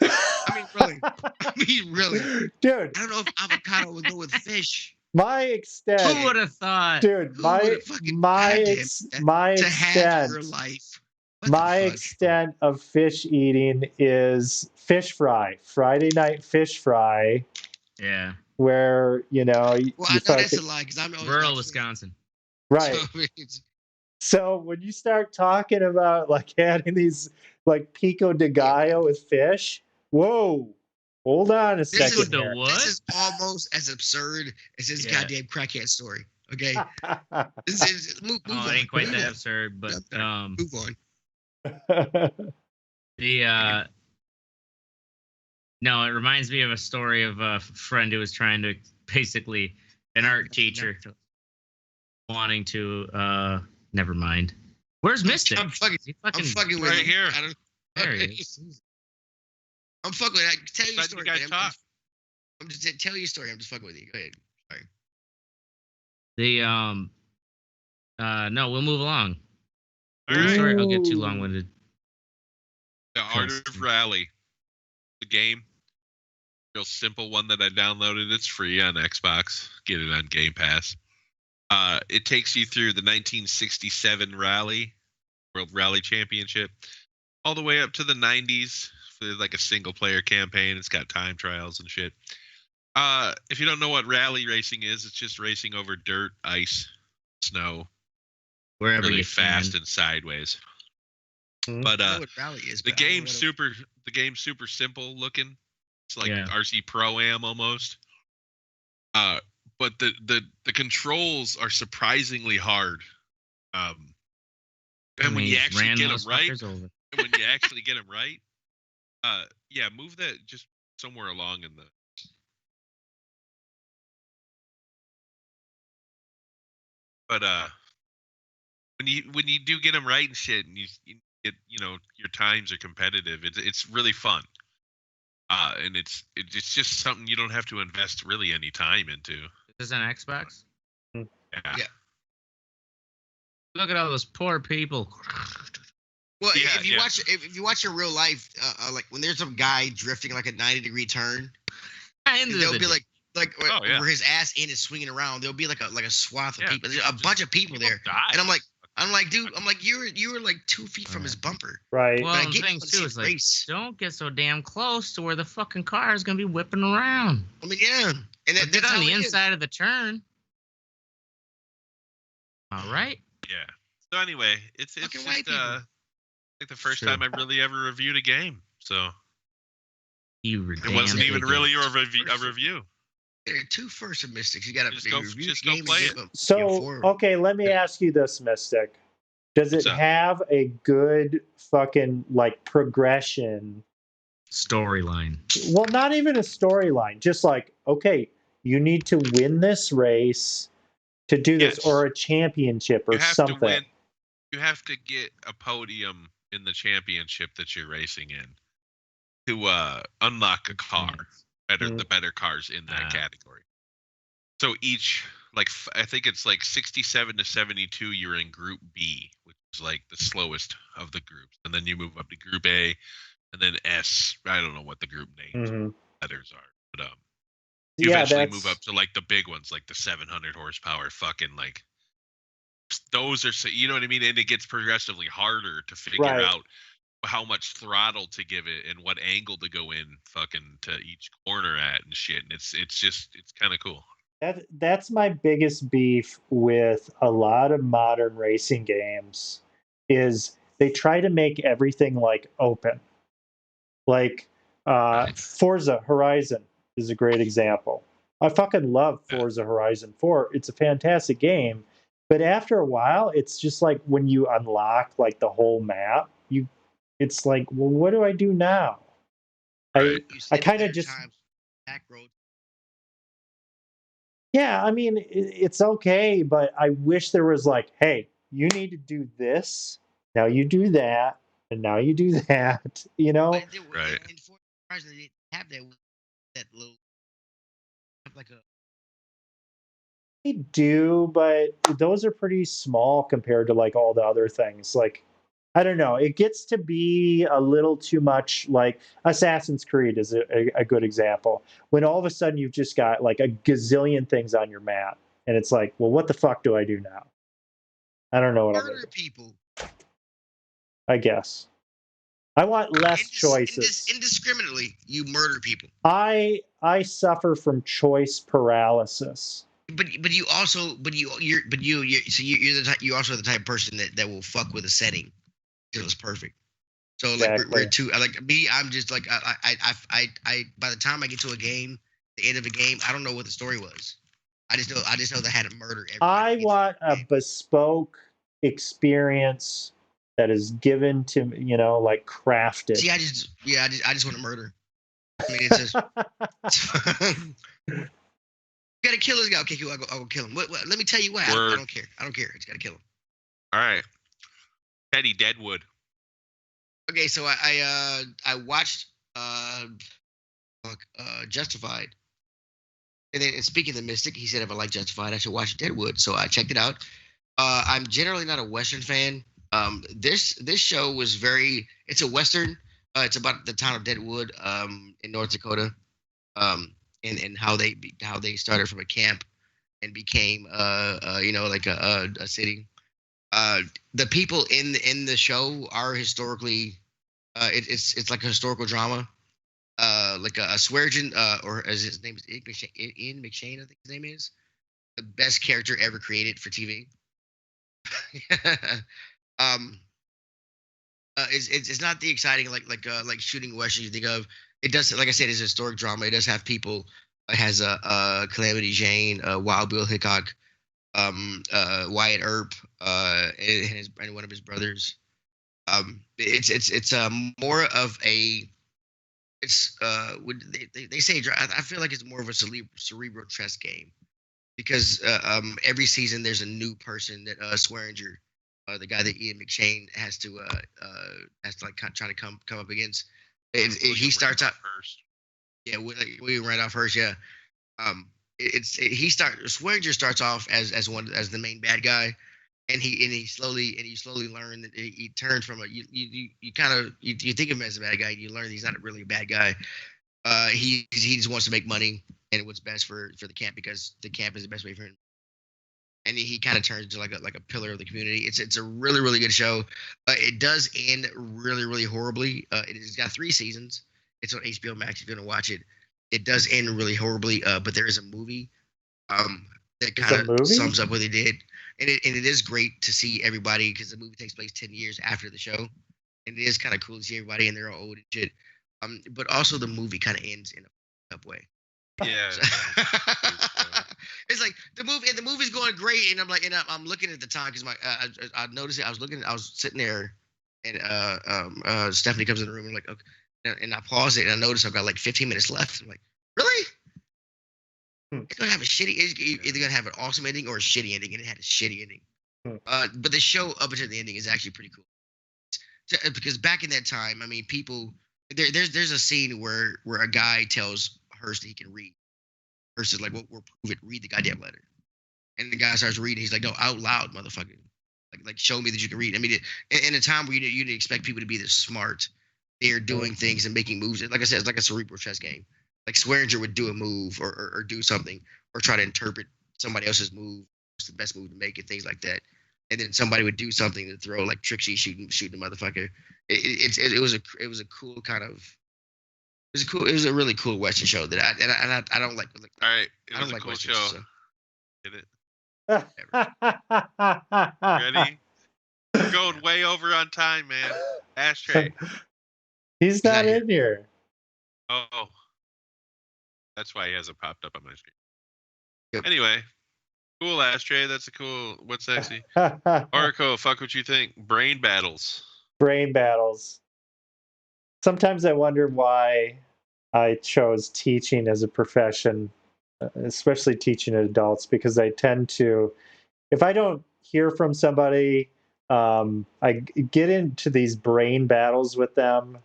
I mean, really. Dude, I don't know if avocado would go with fish. my extent. Who would have thought? Dude, Who my would've fucking my grabbed him ex, to my to have extent. your life. What the My fuck? extent of fish eating is fish fry, Friday night fish fry, Yeah. where you know you, Well, I you know that's a fucking- lie because I'm always Rural like, Wisconsin. right. So it's- So when you start talking about like adding these like pico de gallo with fish, whoa, hold on a This second is the here. what? This is almost as absurd as this Yeah. goddamn crackhead story. Okay, this is move Oh, on. it ain't quite move that on, absurd, but Move on. the no, it reminds me of a story of a friend who was trying to basically an art teacher wanting to never mind. Where's Mystic? I'm fucking He I'm fucking with right you. here. I don't. There he is. I'm fucking with you. Tell your Let story. you guys man. talk. I'm just tell your story. I'm just fucking with you. Go ahead. Sorry. The no, we'll move along. All right. Sorry, I'll get too long-winded. The Art of Rally, the game, real simple one that I downloaded. It's free on Xbox. Get it on Game Pass. It takes you through the 1967 Rally, World Rally Championship, all the way up to the 90s. There's like a single-player campaign. It's got time trials and shit. If you don't know what rally racing is, it's just racing over dirt, ice, snow, Wherever really you fast can. and sideways. Mhm. But I know what rally is. the but I don't know game's what super simple looking. It's like Yeah. RC Pro-Am almost. But the controls are surprisingly hard. And when you He's actually ran get them those right, fuckers over. yeah, move that just somewhere along in the. But when you do get them right and shit, and you get your times are competitive, it's really fun. And it's just something you don't have to invest really any time into. Is this on Xbox? Yeah. Yeah. Look at all those poor people. Well, Yeah, if you yeah. watch if you watch in real life, like when there's some guy drifting like a 90-degree turn, there'll be like Oh, yeah. where his ass end is swinging around. There'll be like a swath of Yeah, people. There's a bunch of people there, die. and I'm like, dude, you were like 2 feet from his bumper. Right. Well, But I the get thing you want to too see is the like, race. don't get so damn close to where the fucking car is gonna be whipping around. I mean, yeah, and But that, get that's on how the it is. inside of the turn. All right. Yeah. So anyway, it's Fucking just white people. like the first True. time I really ever reviewed a game. So You were it wasn't even really a review. There are two firsts of Mystics. You got to Just go game play and it. give them So, forward. okay, let me ask you this, Mystic. Does What's it up? have a good fucking like progression? storyline. Well, not even a storyline. Just like, okay, you need to win this race to do this, Yes. or a championship, or You have something. to win. You have to get a podium in the championship that you're racing in to unlock a car. The better cars in that category. So each, like, I think it's like 67 to 72, you're in Group B, which is like the slowest of the groups. And then you move up to Group A, and then S. I don't know what the group names Mhm. letters are. But you Yeah, eventually that's move up to like the big ones, like the 700 horsepower fucking like. Those are, so you know what I mean? And it gets progressively harder to figure Right. out how much throttle to give it and what angle to go in fucking to each corner at and shit. And it's kind of cool. that's my biggest beef with a lot of modern racing games is they try to make everything like open. Like Forza Horizon is a great example. I fucking love Forza Horizon 4. It's a fantastic game, but after a while, it's just like when you unlock like the whole map, it's like, well, what do I do now? Right. You I sit kind there of just times back road. Yeah, I mean, it's okay, but I wish there was like, hey, you need to do this. Now you do that, and now you do that. You know? But Right. in Forza Horizon, they didn't have that little like a. They do, but those are pretty small compared to like all the other things. Like, I don't know. It gets to be a little too much. Like Assassin's Creed is a good example. When all of a sudden you've just got like a gazillion things on your map, and it's like, well, what the fuck do I do now? I don't know what I'm gonna Murder do. people. I guess. I want less choices. Indiscriminately, you murder people. I suffer from choice paralysis. But you also so you're the type, you also are the type of person that will fuck with a setting until it's perfect. So like Exactly. we're two like me. I'm just like I by the time I get to a game, the end of a game, I don't know what the story was. I just know they had to murder everybody. I want a bespoke experience that is given to like crafted. See, I just want to murder. I mean, it's just you gotta kill this guy. Okay, cool. I'll go kill him. What, let me tell you why. I don't care. I just gotta kill him. All right. Teddy Deadwood. Okay, so I watched Justified, and then speaking of the Mystic, he said if I like Justified, I should watch Deadwood. So I checked it out. I'm generally not a Western fan. This show was it's a Western. It's about the town of Deadwood, in North Dakota, and how they started from a camp and became like a city. The people in the show are historically, it's like a historical drama. Like a Swearengin, or as his name is Ian McShane, I think his name is, the best character ever created for TV. It's not the exciting like shooting Western you think of. It does, like I said, it's a historic drama. It does have people. It has Calamity Jane, Wild Bill Hickok, Wyatt Earp, and one of his brothers. It's more of a, they say, I feel like it's more of a cerebral chess game, because every season there's a new person that Swearinger, the guy that Ian McShane has to like try to come up against. He starts out first. Yeah, William Randolph Hearst. Yeah, Swearinger starts off as the main bad guy, and you slowly learn that he turned from you think of him as a bad guy, and you learn he's not really a bad guy. He just wants to make money and what's best for the camp, because the camp is the best way for him. And he kind of turns into like a pillar of the community. It's a really, really good show. It does end really, really horribly. It's got 3 seasons. It's on HBO Max if you're gonna watch it. It does end really horribly, but there is a movie that kind of sums up what they did, and it is great to see everybody, because the movie takes place 10 years after the show, and it is kind of cool to see everybody, and they're all old and shit. But also the movie kind of ends in a up way. Yeah. It's like the movie's going great, and I'm looking at the time, because I noticed it. I was sitting there, and Stephanie comes in the room, and I'm like, okay, and I pause it, and I notice I've got like 15 minutes left. I'm like, really? It's gonna have it's either gonna have an awesome ending or a shitty ending, and it had a shitty ending. But the show up until the ending is actually pretty cool, because back in that time, I mean, people there's a scene where a guy tells Hearst that he can read. Hearst is like, well, we'll prove it. Read the goddamn letter. And the guy starts reading. He's like, no, out loud, motherfucker. Like show me that you can read. I mean, in a time where you didn't expect people to be this smart, they're doing things and making moves. Like I said, it's like a cerebral chess game. Like Swearinger would do a move or do something, or try to interpret somebody else's move, what's the best move to make, and things like that. And then somebody would do something to throw, like Trixie shooting the motherfucker. It was a cool kind of. It was a really cool Western show that I don't like. All right, I don't like cool Western show. shows, Get it? Ready? We're going way over on time, man. Ashtray. He's not in here. Oh, that's why he hasn't popped up on my screen. Yep. Anyway, cool Ashtray. That's a cool. What's sexy? Oracle, fuck what you think. Brain battles. Brain battles. Sometimes I wonder why I chose teaching as a profession, especially teaching adults, because I tend to, if I don't hear from somebody, I get into these brain battles with them,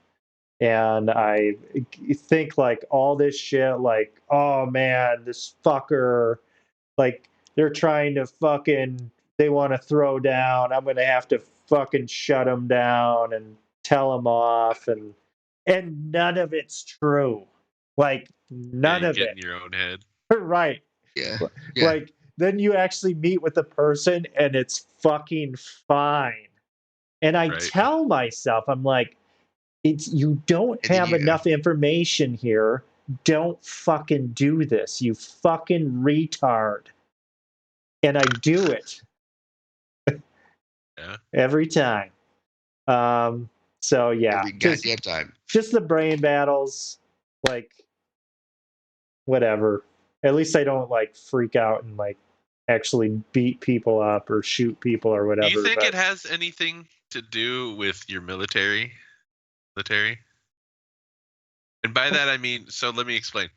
and I think like all this shit, like, oh man, this fucker, like they're trying to they want to throw down. I'm going to have to fucking shut them down and tell them off, and none of it's true. Like none of get it. in your own head. Right. Yeah. Like then you actually meet with the person and it's fucking fine. And I tell myself, I'm like, you don't have enough information here. Don't fucking do this, you fucking retard. And I do it. Yeah. Every time. So yeah. Every goddamn time. Just the brain battles, like whatever. At least I don't like freak out and like actually beat people up or shoot people or whatever. Do you think it has anything to do with your military? And by that I mean, so let me explain.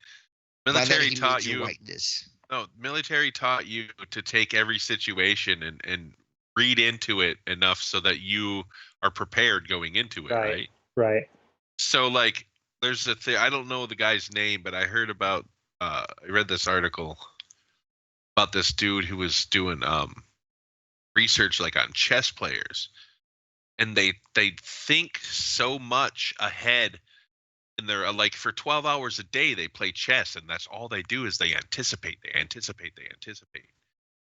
Military taught you. Whiteness. No, military taught you to take every situation and read into it enough so that you are prepared going into it, right? Right. So like there's a thing, I don't know the guy's name, but I heard about I read this article about this dude who was doing research like on chess players, and they think so much ahead, and they're like for 12 hours a day they play chess, and that's all they do is they anticipate.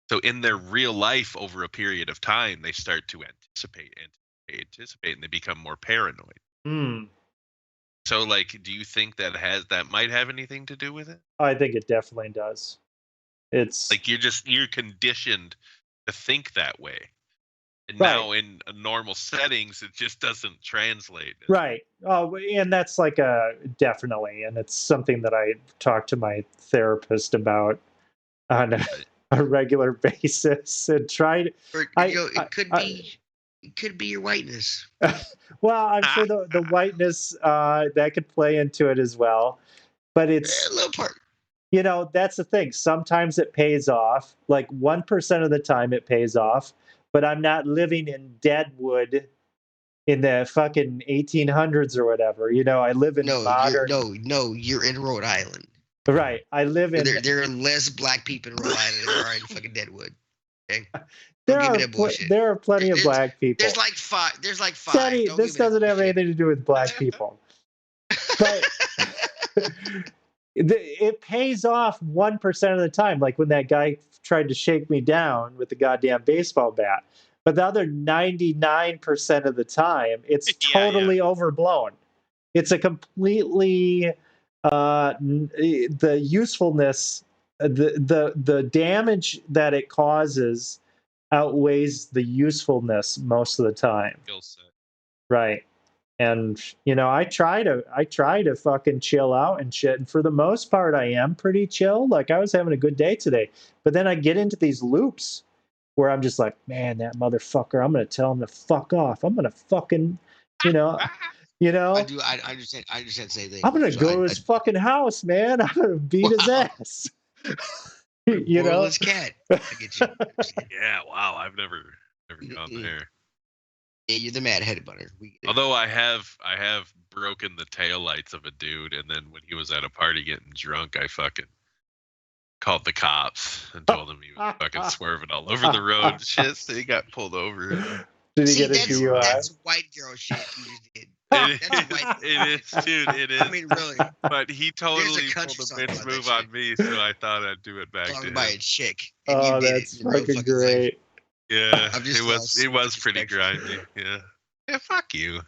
So in their real life over a period of time they start to anticipate, and they become more paranoid. So like, do you think that might have anything to do with it? I think it definitely does. It's Like you're conditioned to think that way. And Right. now in normal settings it just doesn't translate. right. Oh, and that's like definitely, and it's something that I talk to my therapist about on a regular basis and try to. Or, it could be your whiteness. Well, I'm sure the whiteness that could play into it as well, but it's A little part. that's the thing. Sometimes it pays off. Like 1% of the time it pays off, but I'm not living in Deadwood in the fucking 1800s or whatever. I live in modern. You're in Rhode Island. Right. I live in. There are less black people in Rhode Island than there are in fucking Deadwood. Okay. There Don't give are me that bullshit. there are plenty of black people. There's like five. Teddy, Don't this give me that doesn't have bullshit. anything to do with black people. But it pays off 1% of the time. Like when that guy tried to shake me down with the goddamn baseball bat. But the other 99% of the time, it's totally overblown. It's a completely the usefulness, the damage that it causes outweighs the usefulness most of the time. Right. And I try to fucking chill out and shit, and for the most part I am pretty chill. Like I was having a good day today, but then I get into these loops where I'm just like, man, that motherfucker, I'm gonna tell him to fuck off. I'm gonna fucking I do. I understand. I understand the same thing. I'm gonna go to his fucking house, man. I'm gonna beat his ass. Borderless cat. I get you. Yeah, wow, I've never gone there. Yeah, you're the mad headed butter. Although I have broken the taillights of a dude, and then when he was at a party getting drunk, I fucking called the cops and told him he was fucking swerving all over the road and shit, so he got pulled over. Did he get a DUI? That's white girl shit you just did. It is, dude. It is. I mean, really. But he totally pulled a bitch move on me, so I thought I'd do it back to him. By a chick. Oh, that's fucking great. Yeah, it was pretty grimy. Yeah. Yeah, fuck you.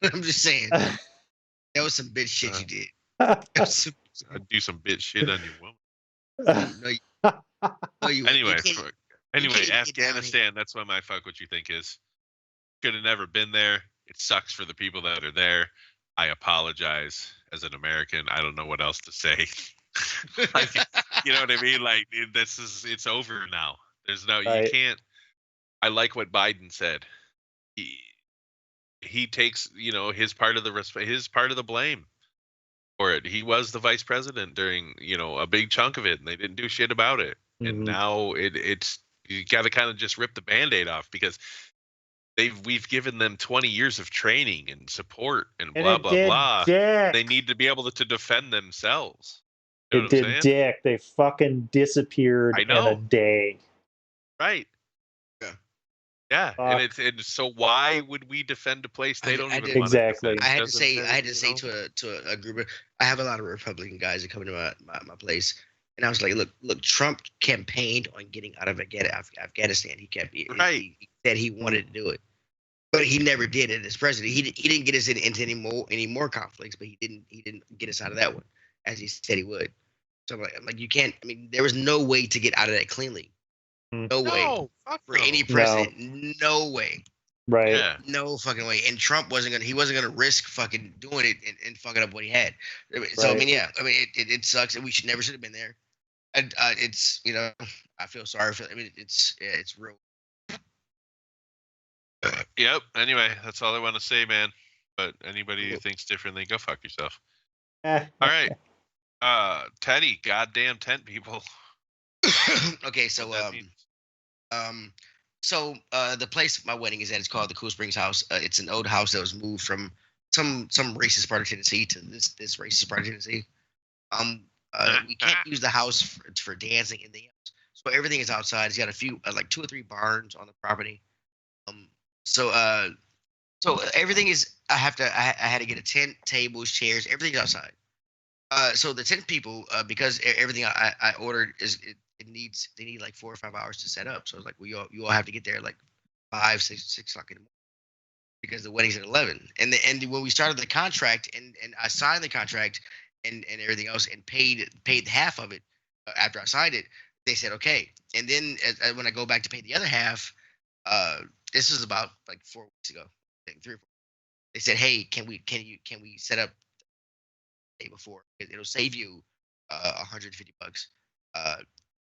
I'm just saying. That was some bitch shit you did. I'd do some bitch shit on your woman. Anyway, Afghanistan, that's what my fuck what you think is. Could have never been there. It sucks for the people that are there. I apologize as an American. I don't know what else to say. Like, you know what I mean? Like it's over now. There's no, you can't. I like what Biden said. He takes, his part of the blame for it. He was the vice president during, a big chunk of it, and they didn't do shit about it. Mm-hmm. And now it's you got to kind of just rip the Band-Aid off because we've given them 20 years of training and support and blah blah blah. They need to be able to defend themselves. It did dick. They fucking disappeared in a day. Right. Yeah, and so why would we defend a place they don't even want to defend? I had to say to a group. I have a lot of Republican guys that come into my place, and I was like, look, Trump campaigned on getting out of Afghanistan. He he said he wanted to do it, but he never did it as president. He didn't get us into any more conflicts, but he didn't get us out of that one as he said he would. So I'm like, you can't. I mean, there was no way to get out of that cleanly. No way for any president. No way. Right. Yeah. No fucking way. And Trump wasn't gonna risk fucking doing it and fucking up what he had. So I mean, it sucks, and we should have been there. And it's I feel sorry for. I mean, it's real. Yep. Anyway, that's all I want to say, man. But anybody who thinks differently, go fuck yourself. All right. Teddy, goddamn tent people. Okay, so So the place my wedding is at is called the Cool Springs House. It's an old house that was moved from some racist part of Tennessee to this racist part of Tennessee. We can't use the house for dancing and things. So everything is outside. It's got a few like 2 or 3 barns on the property. Um, so everything is. I had to get a tent, tables, chairs, everything's outside. So the 10 people, because everything I ordered they need like 4 or 5 hours to set up. So I was like, well, you all have to get there like 5, 6 o'clock in the morning because the wedding's at 11. And when we started the contract and I signed the contract and everything else and paid half of it after I signed it, they said okay. And then when I go back to pay the other half, this was about like 4 weeks ago, I think 3 or 4. They said, hey, can we set up the day before? It'll save you $150, but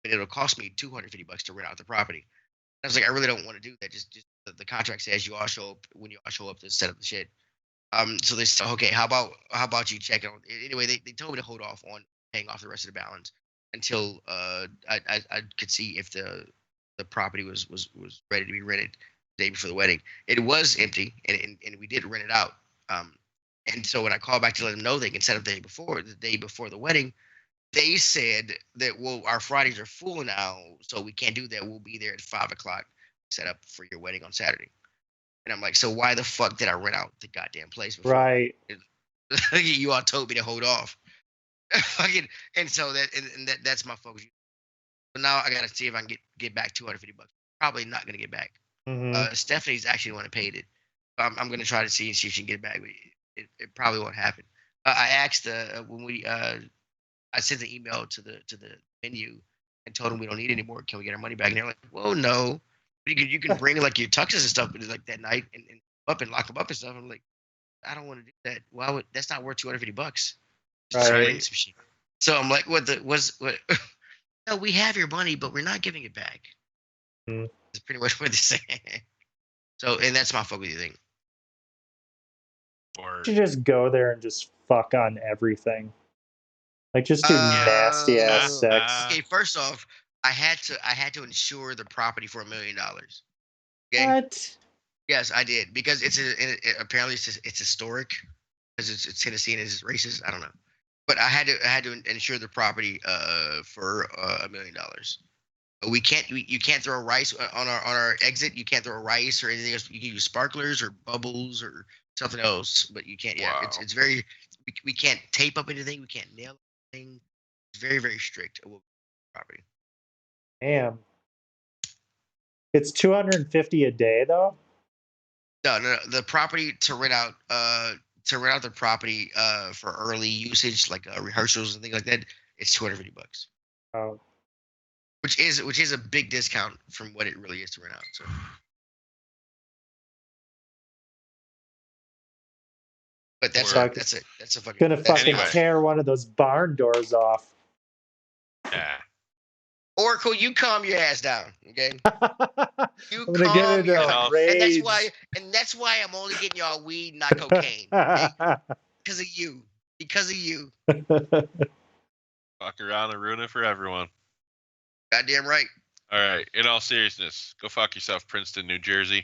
it'll cost me $250 to rent out the property. I was like, I really don't want to do that. Just the contract says you all show up when you all show up to set up the shit. So they said, okay, how about you check it on? Anyway, they told me to hold off on paying off the rest of the balance until I could see if the property was ready to be rented the day before the wedding. It was empty, and we did rent it out. And so when I called back to let them know they can set up the day before the wedding, they said that, well, our Fridays are full now, so we can't do that. We'll be there at 5 o'clock, set up for your wedding on Saturday. And I'm like, so why the fuck did I rent out the goddamn place before? Right. You all told me to hold off. Fucking, and so that's my focus. So now I gotta see if I can get back $250. Probably not gonna get back. Stephanie's actually the one that paid it. I'm gonna try to see if she can get it back. But it probably won't happen. I asked when we I sent an email to the venue and told them we don't need any more. Can we get our money back? And they're like, well, no. You can bring like your tuxes and stuff like that night and up and lock them up and stuff. I'm like, I don't want to do that. Well, that's not worth $250. Right. So I'm like, what? No, we have your money, but we're not giving it back. Mm. That's pretty much what they're saying. So, and that's my focus thing. Or You just go there and just fuck on everything. Like just do nasty ass sex. Okay, first off, I had to insure the property for $1 million. Okay. What? Yes, I did because apparently it's historic because it's Tennessee and it's racist. I don't know, but I had to insure the property for $1 million. You can't throw rice on our exit. You can't throw rice or anything else. You can use sparklers or bubbles or something else, but you can't. Yeah, Wow. it's very. We can't tape up anything. We can't nail anything. It's very, very strict property. Damn. It's $250 a day though. No. The property to rent out the property for early usage, like rehearsals and things like that, it's $250. Oh. Which is a big discount from what it really is to rent out. So. But that's a fucking. Gonna fucking Anyway. tear one of those barn doors off. yeah. Oracle, you calm your ass down, okay? You I'm gonna get calm into your a ass. rage. and that's why I'm only getting y'all weed, not cocaine. Okay? Because of you. Because of you. Fuck around and ruin it for everyone. Goddamn right. All right. In all seriousness, go fuck yourself, Princeton, New Jersey.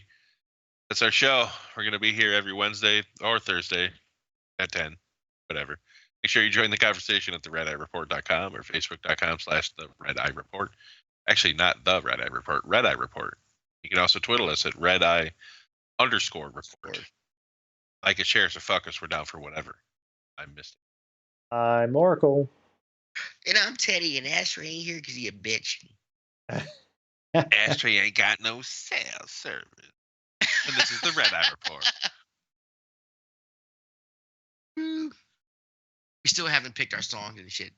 That's our show. We're going to be here every Wednesday or Thursday at 10, whatever. Make sure you join the conversation at theredeyereport.com or facebook.com/theredeyereport. Actually, not the Red Eye Report, Red Eye Report. You can also twiddle us at redeye_report. Like it, share us, or fuck us. We're down for whatever. I missed it. I'm Oracle. And I'm Teddy, and Ashtray ain't here because he a bitch. Ashtray ain't got no cell service. And this is the Red Eye Report. We still haven't picked our songs and shit.